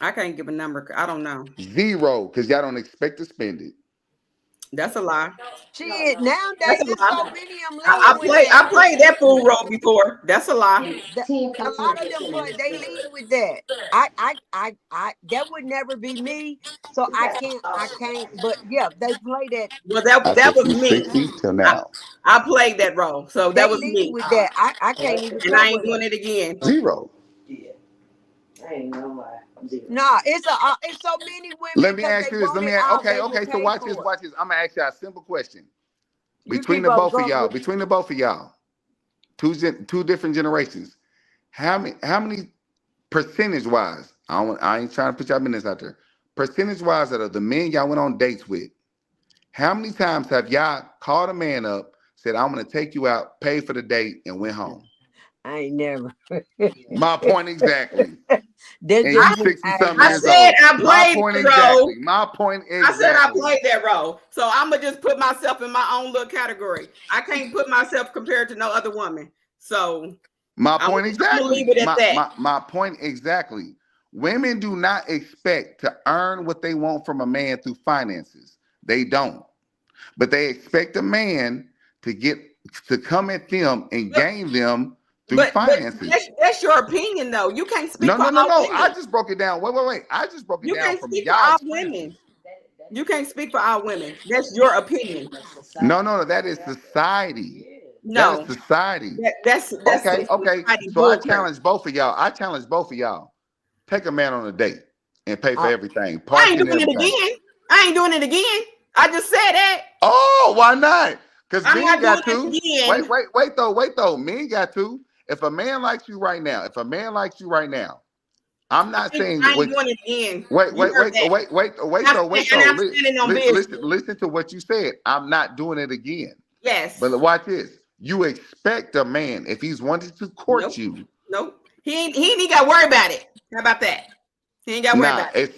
I can't give a number. I don't know. 0, because y'all don't expect to spend it. That's a lie. Shit, nowadays That's a there's lie. so many of them. I played that fool role before. That's a lie. A lot of them they lead with that. I that would never be me. So I can't. But yeah, they play that. Well, that was me. 60 till now. I played that role, so They that was lead me. with that. I can't even. And I ain't doing it again. 0. Yeah. I ain't gonna lie. Nah, it's so many women. Let me ask you this. Okay. So watch this. I'm gonna ask you a simple question. Between the both of y'all, two different generations. How many percentage wise? I ain't trying to put y'all business out there. Percentage wise, out of the men y'all went on dates with, how many times have y'all called a man up, said I'm gonna take you out, pay for the date, and went home? I ain't never. My point exactly. That's And just you 60-something I years said old. I played the role. My point exactly. I said I played that role. So I'm going to just put myself in my own little category. I can't put myself compared to no other woman. So my point exactly. Leave it at that. My point exactly. Women do not expect to earn what they want from a man through finances. They don't. But they expect a man to come at them and gain them through finances. That's your opinion, though. You can't speak for all women. I just broke it down. Wait. I just broke it down from y'all. You can't speak for all women. You can't speak for all women. That's your opinion. No. That is society. No. That is society. That's okay. So I challenge both of y'all. Take a man on a date and pay for everything. I ain't doing it again. I just said that. Oh, why not? Because men got to. Wait though. Men got to. If a man likes you right now, I'm not saying. I ain't doing it again. Wait though. Listen to what you said. I'm not doing it again. Yes. But watch this. You expect a man, if he's wanted to court you. Nope. He ain't got to worry about it. How about that? He ain't got to worry about it. At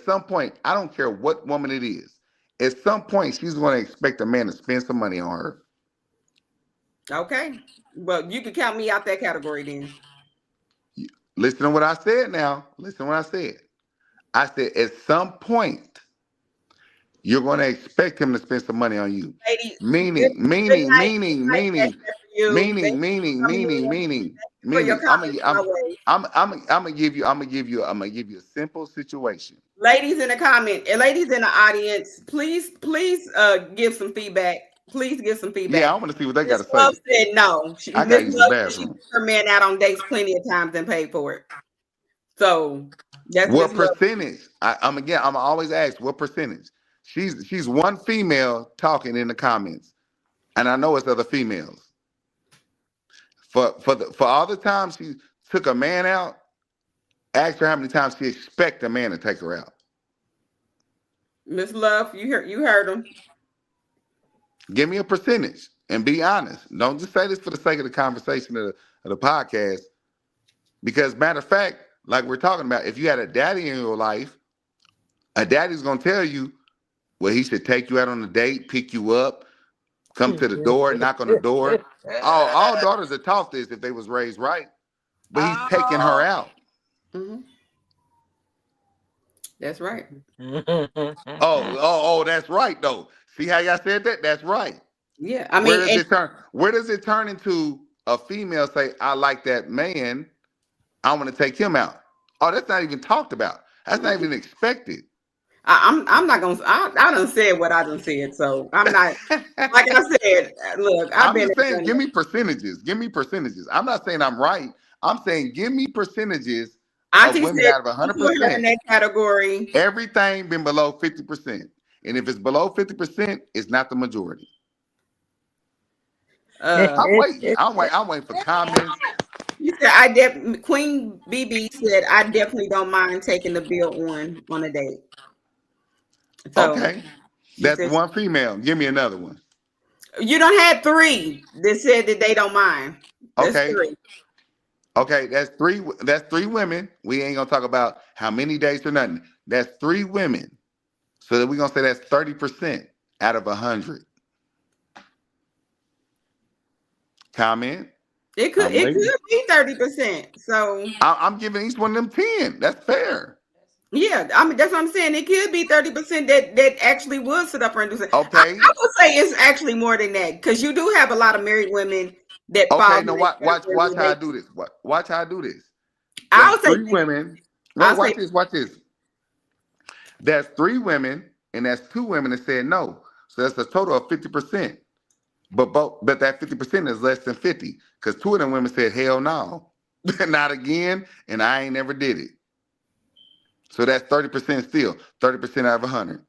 some point, I don't care what woman it is. At some point, she's going to expect a man to spend some money on her. Okay. Well, you can count me out that category then. Listen to what I said now. I said at some point, you're going to expect him to spend some money on you. Ladies, meaning. I'm gonna give you a simple situation. Ladies in the comment and ladies in the audience, please give some feedback. Please give some feedback. Yeah, I want to see what they got to say. Love said no. I got to use the bathroom. She her man out on dates plenty of times and paid for it. So that's what percentage? I'm always asked what percentage. She's one female talking in the comments, and I know it's other females. For all the times she took a man out, ask her how many times she expect a man to take her out. Miss Love, you heard him. Give me a percentage and be honest. Don't just say this for the sake of the conversation of the podcast. Because matter of fact, like we're talking about, if you had a daddy in your life, a daddy's gonna tell you, well, he should take you out on a date, pick you up, come to the door, knock on the door. All daughters are taught this if they was raised right. But he's taking her out. Mm-hmm. That's right. Oh, that's right though. See how y'all said that? That's right. Yeah, I mean, where does it turn into a female say, I like that man, I want to take him out? Oh, that's not even talked about. That's not even expected. I'm not gonna. I done said what I done said, so I'm not. Like I said, look, I've I'm been just there, saying, done give that. me percentages. Give me percentages. I'm not saying I'm right. I'm saying give me percentages of Auntie women said out of you put her in 100%. that category. Everything been below 50%. And if it's below 50%, it's not the majority. I'm waiting. I'm waiting for comments. You said Queen BB said I definitely don't mind taking the bill on a date. So Okay. she That's said one female. Give me another one. you don't have three that said that they don't mind. That's Okay. three. Okay, that's three women. We ain't gonna talk about how many days or nothing. That's three women. So that we're gonna say that's 30% out of 100. Comment. It I'm could waiting. be 30%. So I'm giving each one of them 10. That's fair. yeah, I mean that's what I'm saying. It could be 30% that actually would sit up and do something. Okay. I would say it's actually more than that because you do have a lot of married women that fall Okay, in no, that category watch where how I they. do this. Watch how I do this. I That's would say three women. Wait, I'll say watch this. That's three women, and that's two women that said no. So that's a total of 50%. But that 50% is less than 50 because two of them women said hell no, not again, and I ain't never did it. So that's 30% still, 30% out of 100.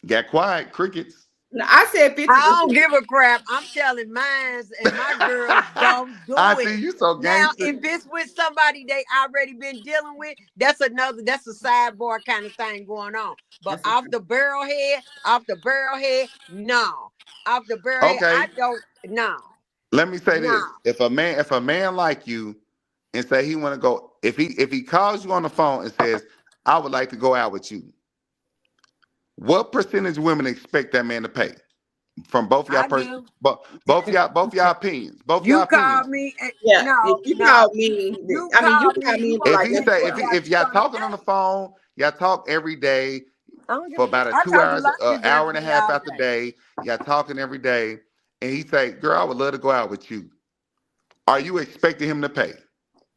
Got quiet, crickets. no, I said 50%. I don't give a crap. I'm telling mines and my girls don't do Auntie, it. you so Now, gangster. if it's with somebody they already been dealing with, that's a sidebar kind of thing going on. But off the barrel head, no. Off the barrel head, Okay, I don't, no. let me say No. this: if a man like you and say he want to go, if he calls you on the phone and says, "I would like to go out with you," what percentage of women expect that man to pay? From both of y'all I person, do. both y'all opinions, both y'all You opinions. called me. Yeah, if No, you no. call me, You I mean, you called can call me. me You and be want If like, to he let's take say go me out. out if to y'all some talking on the date. phone, y'all talk every day I don't give for a, about a I two talk to hours, Lottie hour and a virtually half all out the day. day. Y'all talking every day, and he say, "Girl, I would love to go out with you." Are you expecting him to pay?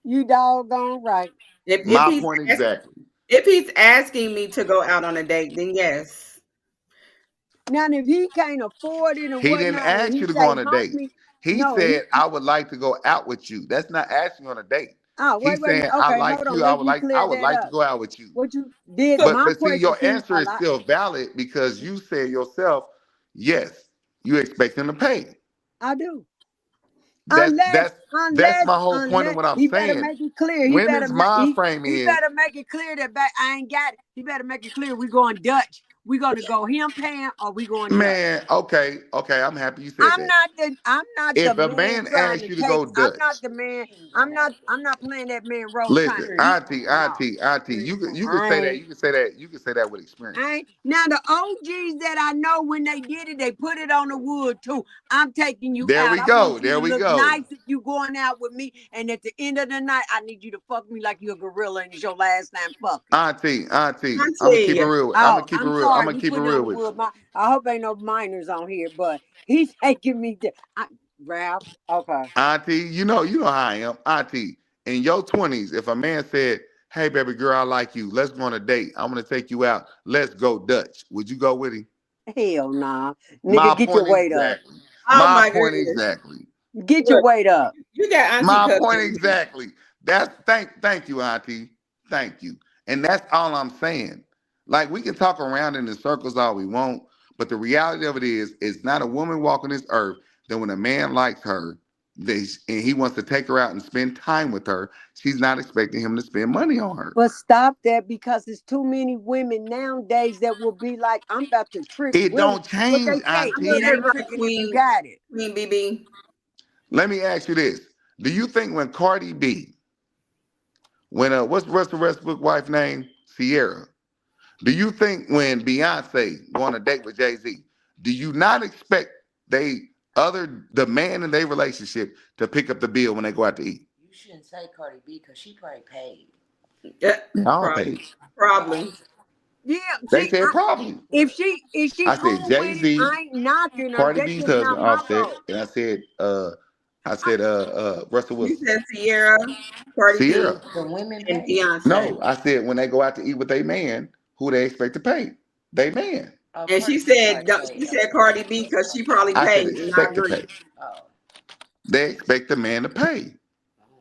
You doggone right. If My he's point exactly. if he's asking me to go out on a date, then yes. Now, if he can't afford it and He didn't whatnot, and ask he you to go say, on a date. homie, He no, said, "I would like to go out with you." That's not asking you on a date. wait, He's saying, "I okay, like hold on, you. let me I clear would that like to up. go out with you." What you did, So my But see, question your to you, answer is still valid because you said yourself, yes, you expect him to pay. I do. That's Unless, that's that's my whole point of what I'm he better saying. make it clear. Women's mind frame He is, better make it clear that I ain't got it. He better make it clear we going Dutch. We gonna go him paying or we going Dutch. man, okay, I'm happy you said that. I'm not the If a man man trying asks to you to take. go I'm not Dutch, the man. I'm not playing that man role trying listen, to beat. No. auntie, you can I say that, ain't. you can say that with experience. Now the OGs that I know when they did it, they put it on the wood too. I'm taking you There out. we I want go, you there to we look go. nice if you going out with me. And at the end of the night, I need you to fuck me like you're a gorilla and it's your last time fucking. Auntie, I'm gonna keep Auntie, it real. I'm gonna Oh, keep it I'm real. I'm sorry. gonna We keep it putting it on real the with wood. you. I hope ain't no minors on here, but he's taking me to Ralph. Okay. Auntie, you know how I am. Auntie, in your 20s, if a man said, "Hey baby girl, I like you. Let's go on a date. I'm gonna take you out. Let's go Dutch." Would you go with him? Hell nah. Nigga, My get your point weight up. exactly. oh My my point goodness. exactly. Get your Look, weight up. you got Auntie My cooking point with me. exactly. That's thank you, Auntie. Thank you. And that's all I'm saying. Like we can talk around in the circles all we want, but the reality of it is, it's not a woman walking this earth that when a man likes her, and he wants to take her out and spend time with her, she's not expecting him to spend money on her. But stop that because there's too many women nowadays that will be like, I'm about to trick It Willie. don't What they change, say, I'm a it bit Auntie. ain't like tricking if you got it. Queen BB. Let me ask you this: do you think when Cardi B, when what's Russell Westbrook's wife name? Sierra. Do you think when Beyonce go on a date with Jay-Z, do you not expect the man in their relationship to pick up the bill when they go out to eat? You shouldn't say Cardi B because she probably paid. Yeah, All probably. paid. Probably. Yeah, They see, said probably. if she I said cool with it, Jay-Z, I ain't knocking her. Cardi That's B's just husband, not my Offset, role. and I said I said Russell You Wilson. said Sierra, Cardi B, Sierra. The women and pay. Beyonce. No, I said when they go out to eat with their man, who they expect to pay? They man. Oh, And she Cardi B said, probably she paid, said Cardi B because she probably I said paid, and I expect to agree. pay. Oh, They expect the man to pay. I don't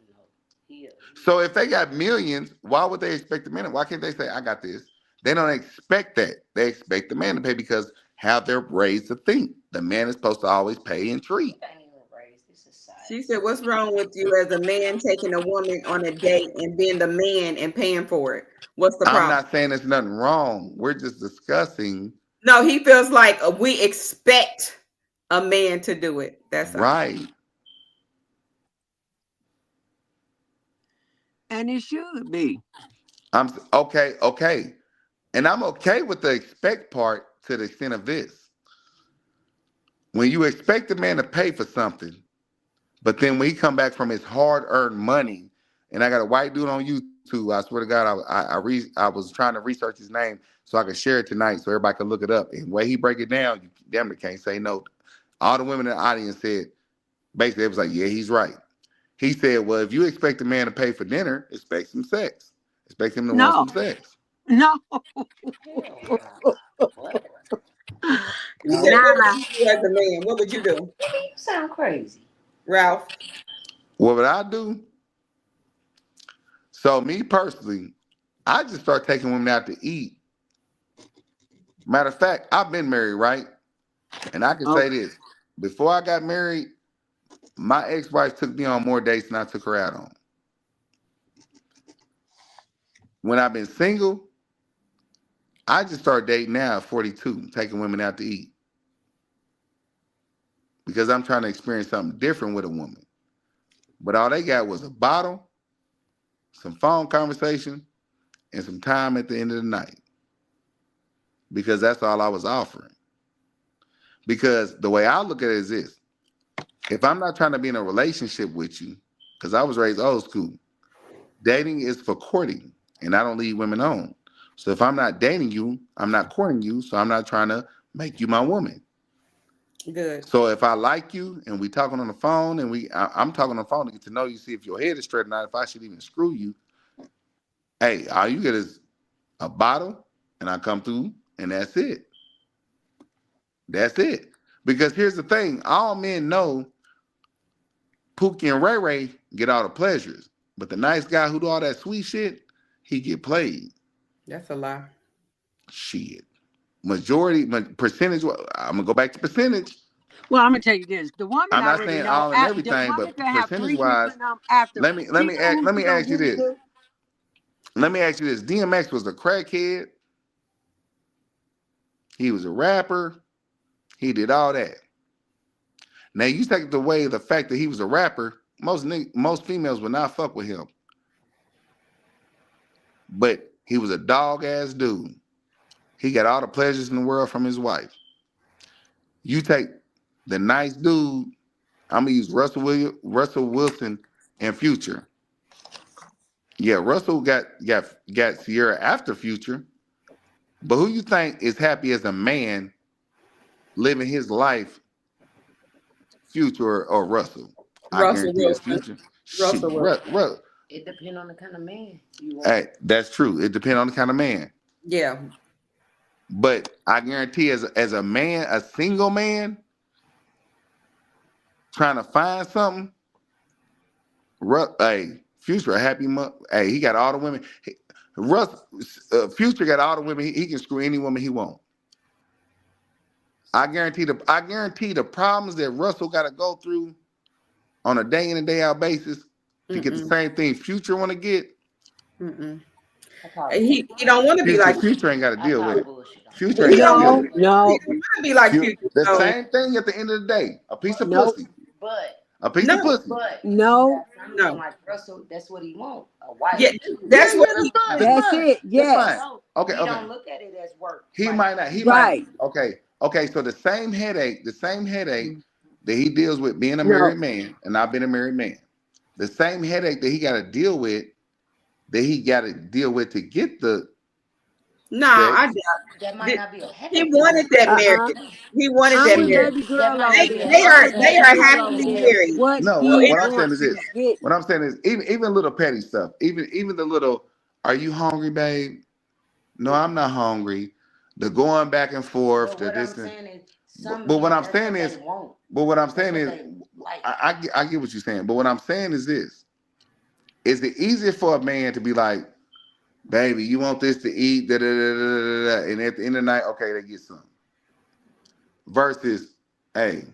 know. So if they got millions, why would they expect the man? Why can't they say, I got this? They don't expect that. They expect the man to pay because how they're raised to think. The man is supposed to always pay and treat. Ain't even raised. This is sad. She said, what's wrong with you as a man taking a woman on a date and being the man and paying for it? What's the I'm problem? not saying there's nothing wrong. We're just discussing. No, he feels like we expect a man to do it. That's all. Right. And it should be. I'm okay. And I'm okay with the expect part to the extent of this. When you expect a man to pay for something, but then when he come back from his hard-earned money, and I got a white dude on YouTube, I swear to God, I was trying to research his name so I could share it tonight so everybody could look it up. And the way he break it down, you damn near can't say no. All the women in the audience said, basically, it was like, yeah, he's right. He said, well, if you expect a man to pay for dinner, expect some sex. Expect him to want some sex. No. What? You said, what would you do as a man? What would you do? You sound crazy. Ralph? What would I do? So me personally, I just start taking women out to eat. Matter of fact, I've been married, right? And I can say this. Before I got married, my ex-wife took me on more dates than I took her out on. When I've been single, I just started dating now at 42, taking women out to eat. Because I'm trying to experience something different with a woman. But all they got was a bottle, some phone conversation, and some time at the end of the night. Because that's all I was offering. Because the way I look at it is this. If I'm not trying to be in a relationship with you, because I was raised old school, dating is for courting, and I don't lead women on. So if I'm not dating you, I'm not courting you, so I'm not trying to make you my woman. Good. So if I like you and we talking on the phone and I'm talking on the phone to get to know you, see if your head is straight or not, if I should even screw you, hey, all you get is a bottle and I come through and that's it. That's it. Because here's the thing, all men know Pookie and Ray Ray get all the pleasures, but the nice guy who do all that sweet shit, he get played. That's a lie. Shit. Percentage, I'm gonna go back to percentage. Well, I'm gonna tell you this: the woman I'm not already saying know. all and The everything, woman but can have 3 percentage people wise, after. let me ask you this. Let me ask you this. DMX was a crackhead. He was a rapper. He did all that. Now you take away the fact that he was a rapper, most females would not fuck with him. But he was a dog ass dude. He got all the pleasures in the world from his wife. You take the nice dude, I'm gonna use Russell Wilson and Future. Yeah, Russell got Sierra after Future, but who you think is happy as a man living his life, Future or Russell? I guarantee it's Future. Russell Wilson. It depends on the kind of man you want. Hey, that's true. It depends on the kind of man. Yeah. But I guarantee as a man, a single man, trying to find something, hey, Future a happy month. Hey, he got all the women. Future got all the women. He can screw any woman he want. I guarantee the problems that Russell got to go through on a day in and day out basis to get the same thing Future want to get. He don't want to be like Future ain't got to deal with it. Future He ain't got to deal don't with it. No. want to be like Future. The so- same thing at the end of the day. A piece of Nope. pussy. But A piece of pussy. No. no. Like Russell, that's what he wants. A wife. Yeah, that's what that's fine. That's fine. it. Yes. Fine. Okay, He okay. don't look at it as work. He Like, might not. He Right. might. Okay. So the same headache that he deals with being a No. married man and not being a married man, the same headache that he got to deal with, to get the No, I Sex. doubt. That might not be a happy He thing. wanted that marriage. He wanted I'm that with marriage. baby girl That might on not be this. a They I'm are with happy they baby are girl on happily this. married. What No, So he what I'm saying wants, is this. he's getting. What I'm saying is even little petty stuff. Even the little, are you hungry, babe? No, I'm not hungry. The going back and forth, But the what I'm this and saying is, some but what men, I'm that's saying what is, they want. but what I'm That's saying what is, they like. I get what you're saying. But what I'm saying is this: is it easier for a man to be like, baby, you want this to eat, da da da da da, da, and at the end of the night, okay, they get some. Versus, hey,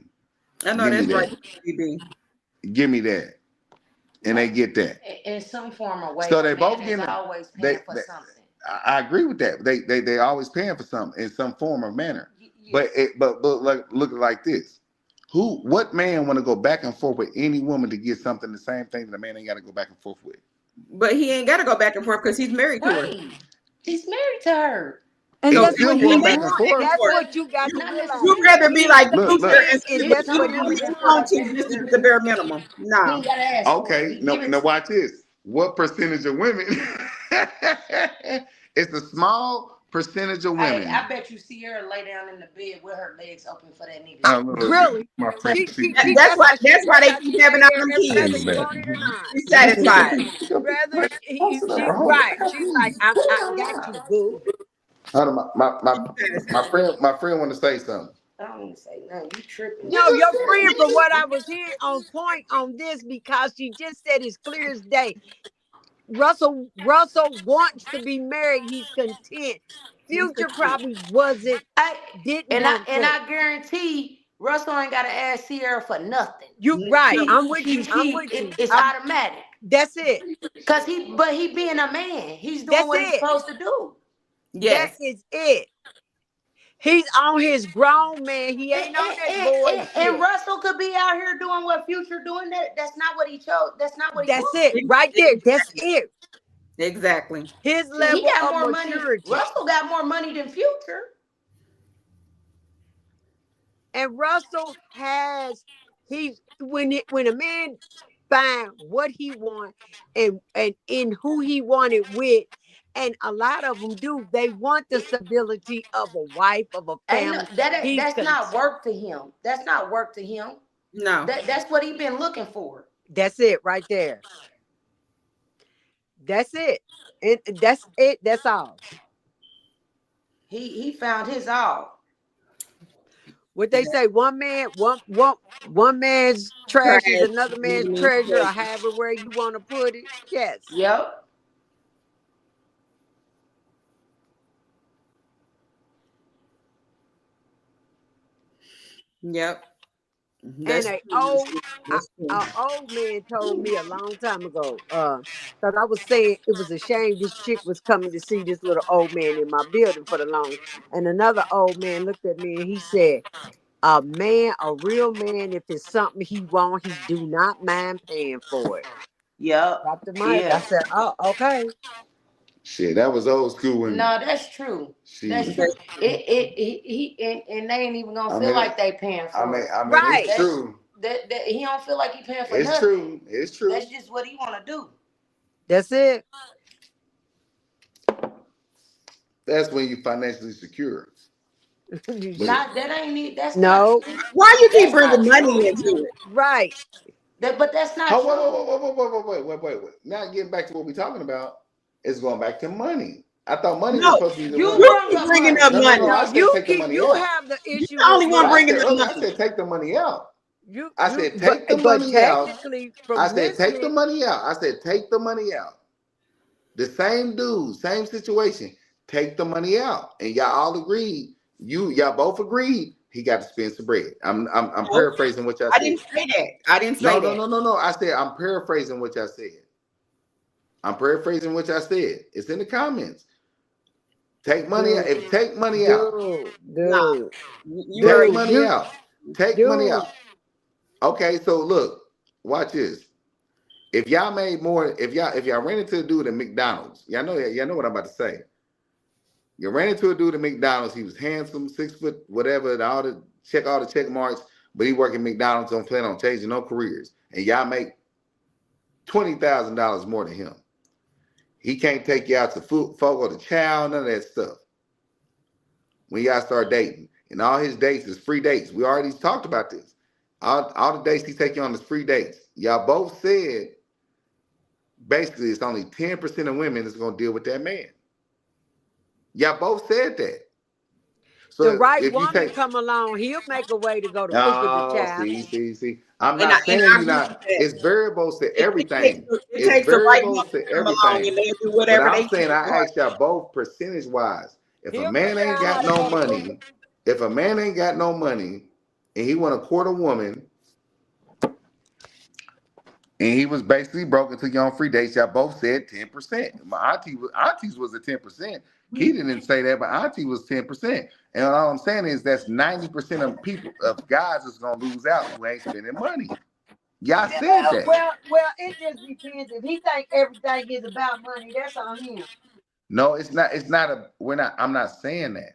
I know give me that's right. that, BB. give me that, and they get that. In some form or way, So a they man both is getting always they, paying for they something. I agree with that. They always paying for something in some form or manner. Yeah. But like look like this. What man want to go back and forth with any woman to get something the same thing that a man ain't got to go back and forth with? But he ain't got to go back and forth because he's married to her. Right. He's married to her. And It's So that's he still what he going ain't back and wants. forth. That's forth. what you got to Not realize. You'd rather be necessarily. like Look. Luther and And still that's do what what he you wants. want to just to get the bare minimum. He No. ain't gotta ask for it. Okay, He no, give it now to watch this. What percentage of women? It's a small percentage of Hey, women. I bet you see her lay down in the bed with her legs open for that nigga. Look, Really? my friend, That's That's why how they she keep lay having all there, them whether kids. he want it or not. She's satisfied. Whether she's right. She's like, I got you, boo. Hold on, my friend want to say something. I don't even say nothing. You tripping. No, your friend, from what I was hearing, on point on this, because she just said it's clear as day. Russell wants to be married. He's content. Future probably didn't want And to. I guarantee Russell ain't gotta ask Sierra for nothing. You right. I'm with you. I'm with you. It's automatic. That's it. Cause he being a man. He's doing That's what he's it. supposed to do. That Yes. is it. He's on his grown man. He ain't on that boy And shit. Russell could be out here doing what Future doing. That's not what he chose. That's not what he That's wants. it. Right there. That's it. Exactly. His See, he level got of more money. maturity. Russell got more money than Future. And Russell has when a man find what he want and in who he wanted with, and a lot of them do, they want the stability of a wife, of a family. That's not work to him. That's not work to him. No. That's what he been looking for. That's it right there. That's it. That's it. That's all. He found his all. What they say, one man's trash is another man's treasure, or however where you want to put it. Yes. Yep. Yep. And an old man told me a long time ago, because I was saying it was a shame this chick was coming to see this little old man in my building for the longest. And another old man looked at me and he said, a real man, if it's something he want, he do not mind paying for it. Yep. Drop the mic. I said, oh, okay. Shit, that was old school women. No, that's true. That's true. And they ain't even gonna feel like they paying for it. I mean, Right. it's true. That he don't feel like he paying for It's nothing. true. It's true. That's just what he want to do. That's it. That's when you financially secure. Not that ain't it. That's no. Not, why you keep that's bringing not money true. into it? Right. But that's not Oh, true. wait. Now getting back to what we're talking about, it's going back to money. I thought money was No, supposed to be the You one. you bring keep up bringing money. up No. money. I said take the money You out. have the issue the only with one I money. bringing said up earlier, I money. said take the money out. You I said but, take the but money out. technically from I said take the listening, money out. I said take the money out. The same dude, same situation. Take the money out, and y'all all agreed. Y'all both agreed. He got to spend some bread. I'm No, paraphrasing what y'all I said. didn't say that. I didn't say that. No. I said I'm paraphrasing what y'all said. I'm paraphrasing what y'all said. It's in the comments. Take money out. If take money out. Dude. You Take already money out. Take money Dude. out. Okay, so look, watch this. If y'all made more, if y'all ran into a dude at McDonald's, y'all know what I'm about to say. You ran into a dude at McDonald's. He was handsome, 6 foot, whatever, all the check marks, but he working McDonald's, don't plan on changing no careers. And y'all make $20,000 more than him. He can't take you out to Fogo de Chao, none of that stuff. when y'all start dating. And all his dates is free dates. We already talked about this. All the dates he take you on is free dates. Y'all both said basically it's only 10% of women that's gonna deal with that man. Y'all both said that. So the right if you woman take, come along, he'll make a way to go to cook with the child. see. I'm And not saying I you're agree not. with that. It's variables to It everything. It's takes the right variables woman to to come along everything. and they'll do But whatever I'm they saying can. I asked y'all both percentage wise. If a He'll man figure ain't out how got to no go to cook money, with. if a man ain't got no money and he want to court a woman and he was basically broke and took you on free dates, y'all both said 10%. My aunties was at 10%. Keita didn't say that, but auntie was 10%. And all I'm saying is that's 90% of people, of guys that's gonna lose out who ain't spending money. Y'all said that. Well, it just depends. If he think everything is about money, that's on him. No, it's not. I'm not saying that.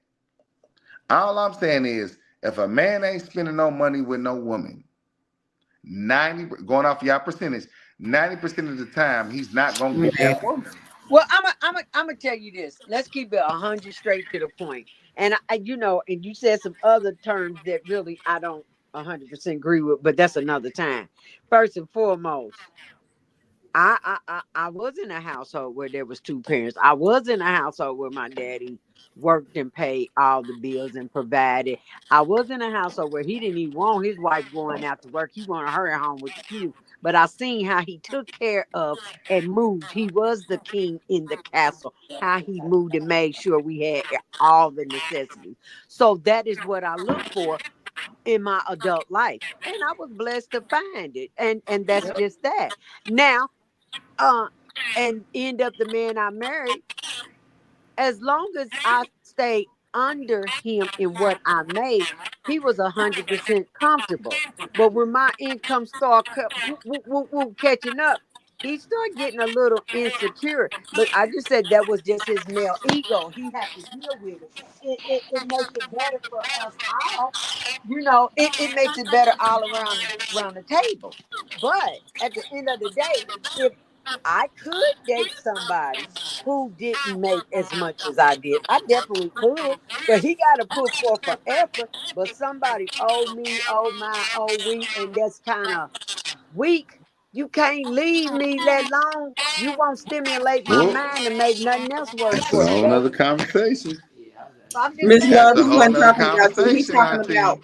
All I'm saying is if a man ain't spending no money with no woman, 90 going off y'all percentage, 90% of the time he's not gonna get that woman. Well, I'm gonna tell you this. Let's keep it 100 straight to the point. And and you said some other terms that really I don't 100% agree with, but that's another time. First and foremost, I was in a household where there was two parents. I was in a household where my daddy worked and paid all the bills and provided. I was in a household where he didn't even want his wife going out to work. He wanted her at home with the kids. But I seen how he took care of and moved. He was the king in the castle. How he moved and made sure we had all the necessities. So that is what I look for in my adult life. And I was blessed to find it. And that's just that. Now, and end up the man I married, as long as I stay under him in what I made, he was 100% comfortable. But when my income started catching up, he started getting a little insecure. But I just said that was just his male ego. He had to deal with it. It makes it better for us all. It makes it better all around the table. But at the end of the day, if I could date somebody who didn't make as much as I did, I definitely could. But he got to put forth an effort. But somebody owe me, owe my, owe we, and that's kind of weak. You can't leave me that long. You won't stimulate my Well, mind to make nothing else work that's for a you. whole nother conversation. I'm just Miss saying. Love, That's a he whole wasn't nother talking about you. He's conversation, talking Auntie. about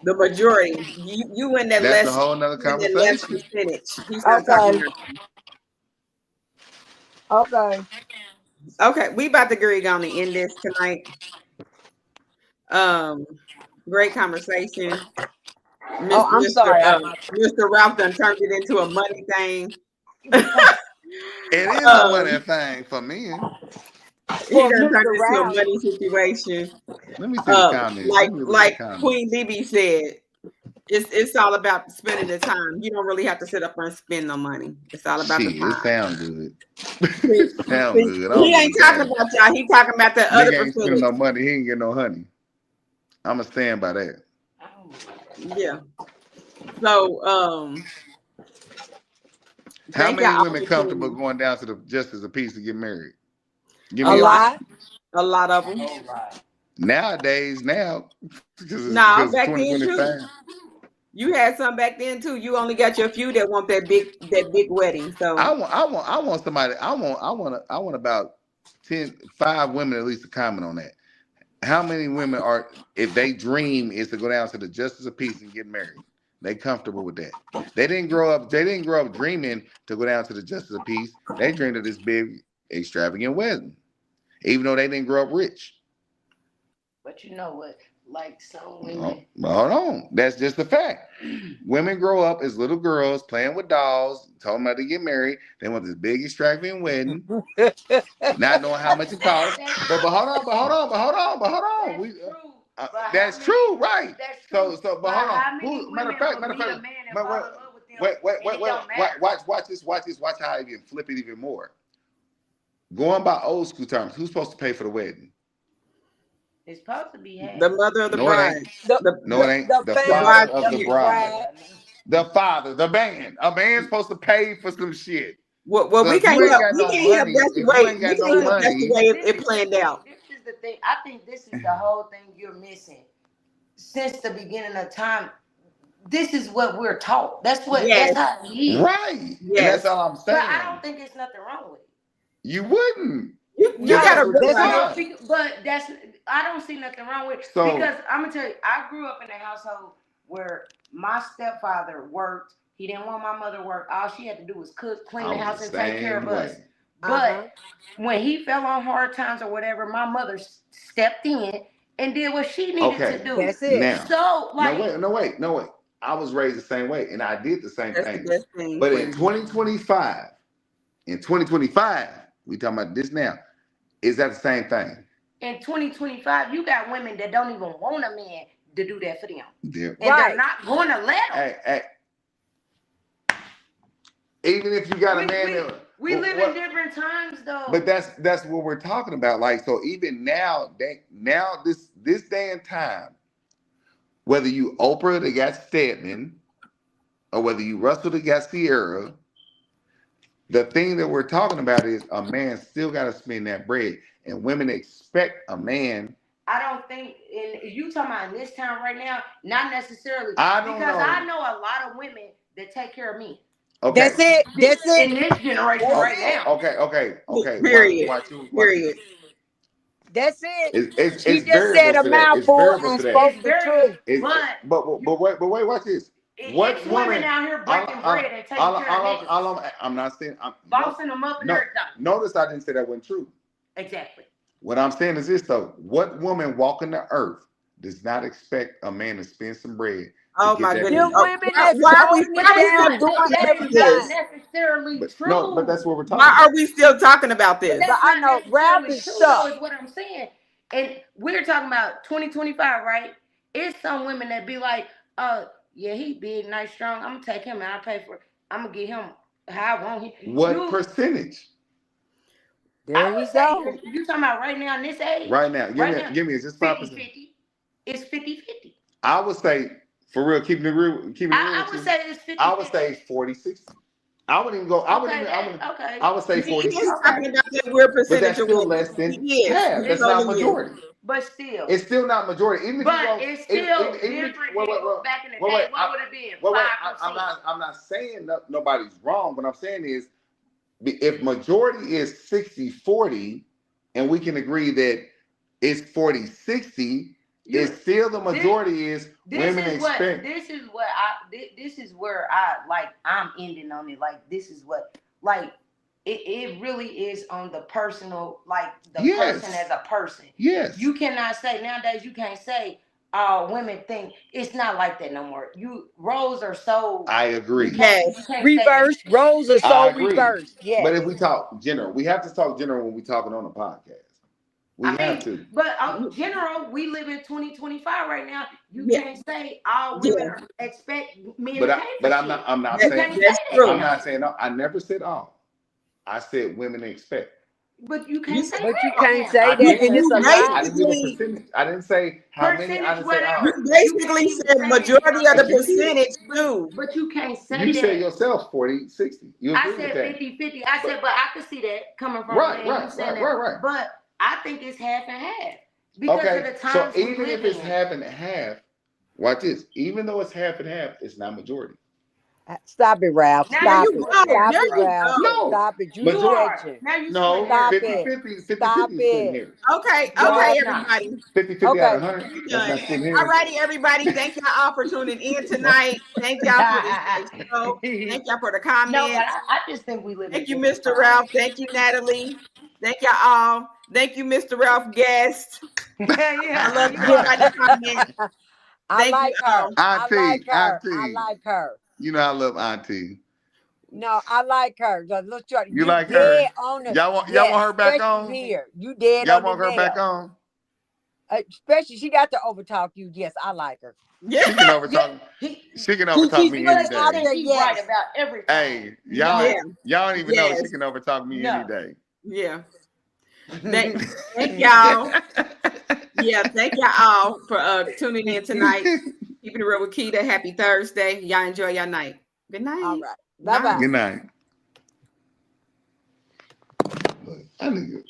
the majority. You in that That's a less, whole nother you in that less conversation. percentage. He's not talking about you. Okay. Okay, we about to agree on the end this tonight. Great conversation. Oh, I'm sorry. Mr. Ralph done turned it into a money thing. It is a money thing for men. He For done turned Mr. it into a Rouse. money situation. Let me see the comments. Like Let me look at the comments. Queen Libby said, it's all about spending the time. You don't really have to sit up and spend no money. It's all about the Shit, it time. sounds good. It sounds good. He ain't talking about y'all. He talking about the other Nigga ain't spending percentage. no money. He ain't get no honey. I'ma stand by that. Yeah. So How thank many y'all women comfortable going down to the Justice of Peace to get married? Give me A a lot. A lot of them. Nowadays, because No, it's back then 2025. too. You had some back then too. You only got your few that want that big wedding. So I want somebody. I want about 5 women at least to comment on that. How many women are, if they dream is to go down to the Justice of Peace and get married, they comfortable with that? They didn't grow up dreaming to go down to the Justice of Peace. They dreamed of this big extravagant wedding, even though they didn't grow up rich. But you know what? Like some women. Hold on. That's just a fact. Women grow up as little girls playing with dolls, told them how to get married. They want this big extravagant wedding, not knowing how much it costs. But hold on. That's true, right? So, but hold on. Matter of fact, watch this. Watch how I even flip it even more. Going by old school terms, who's supposed to pay for the wedding? It's supposed to be the mother of the bride. It ain't. The father of the bride. The father, the man. A man's supposed to pay for some shit. Well, So we can't help. We can't help. That's the way. If you ain't got no money, it planned out. This is the thing. I think this is the whole thing you're missing. Since the beginning of time, this is what we're taught. That's Yes. how it is. Right. And Yes. that's all I'm saying. But I don't think there's nothing wrong with it. You wouldn't. You No, got a that's I not- don't, but I don't see nothing wrong with it. So- Because I'm gonna tell you, I grew up in a household where my stepfather worked. He didn't want my mother to work. All she had to do was cook, clean I the was house, the and take care of same us. way. But when he fell on hard times or whatever, my mother stepped in and did what she needed Okay. to do. That's it. Now, So, like, no wait. I was raised the same way, and I did the same That's the thing. best thing. But for in you. 2025, we talking about this now. Is that the same thing? in 2025, you got women that don't even want a man to do that for them. Yeah. And Right. they're not going to let them. Hey. Even if you got a man that We live in different times, though. But that's what we're talking about. Like, so even now, this day and time, whether you Oprah that got Stedman, or whether you Russell that got Sierra, the thing that we're talking about is a man still got to spend that bread, and women expect a man. I don't think you talking about in this town right now, not necessarily. I don't because know. I know a lot of women that take care of me. Okay. That's it. That's In it. this generation right now. Okay. Period. Watch Period. That's it. It's She just variable said a to that. It's mouthful variable and to that. spoke It's the very, truth. But wait, watch this. What it's woman- women out here breaking bread and taking care of niggas, I'm not saying. bossing them up and No, everything. notice I didn't say that wasn't true. Exactly. What I'm saying is this though: what woman walking the earth does not expect a man to spend some bread? Oh get my that goodness. bread? Oh, women why that's are we holding it still down, doing That is this? not necessarily But, true. no, but that's what we're talking Why about. are we still talking about this? But that's But I not know Ralph necessarily is true, stuck. though, is what I'm saying. And we're talking about 2025, right? It's some women that be like, yeah, he big, nice, strong. I'm gonna take him and I'll pay for it. I'm gonna get him how I want him. What percentage? There you go. You talking about right now in this age? Right now, Right now, give me, is this 5%? 50-50. It's 50-50. I would say, for real, keeping it real I with would you, say it's 50-50. I would say 40-60. I wouldn't even go. I would say 40. He's talking about the real But percentage that's of still women. less than He is. half. He That's not totally is. majority. But still. It's still not majority. Even if you But go, it's still even if- different. wait, Back in the wait, day, wait, what would it be? Well, 5%. I'm not saying nobody's wrong. What I'm saying is, if majority is 60-40, and we can agree that it's 40-60, it's still the majority is women expect. This is where I'm ending on it. Like, this is what, like, it really is on the personal, like the person as a person. Yes. You cannot say nowadays. You can't say women think it's not like that no more. Roles are so. I agree. Yes. Reverse. Roles are I so agree. reversed. Yes. But if we talk general, we have to talk general when we talking on a podcast. We have to. But general, we live in 2025 right now. You can't say all women expect men to pay for But shit. I'm not You saying. can't say that. I'm not saying no. I never said all. I said women expect. But you can't say But that. you can't now. say I that, and didn't. it's a I lie. didn't give a percentage. I didn't say how many. I didn't say all. You basically said majority of the percentage too. But you can't say You that. said yourself 40-60. You I agree with said that? 50-50. I said, but I could see that coming from Right. that. But I think it's half and half. Because of the So times we even live if it's in. half and half, watch this. Even though it's half and half, it's not majority. Stop it, Ralph. Now Stop you it. go. Stop There it, you Ralph. go. Stop it. You Majority. You are. stretching. Now you No, Stop sweating. it. 50-50 Stop splitting it. hairs. Okay, No, okay, it's not. everybody. 50-50 Okay. out of 100. That's not splitting hairs. All righty, everybody. Thank y'all all for tuning in tonight. Thank y'all for this show. Thank y'all for the comments. No, but I just think we live. Thank you, in Mr. Ralph. Thank you, Natalie. Thank y'all all. Thank you, Mr. Ralph Guest. I love everybody's comment. I Thank like you her. all. I Auntie, like her. I Auntie. like her. You know I love Auntie. No, I like her. Look, You like her? dead on the, Y'all want her back especially on? Here, you dead Y'all on want the her back nail. on? Especially she got to overtalk you. Yes, I like her. She can overtalk. She can overtalk me any out day. there. He's Yes. right about everything. Hey, y'all don't even know she can overtalk me No. any day. Yeah. Thank y'all. Yeah, thank y'all all for tuning in tonight. Keeping it real with Keita. Happy Thursday. Y'all enjoy your night. Good night. All right. Bye-bye. Good night. Look, I nigga.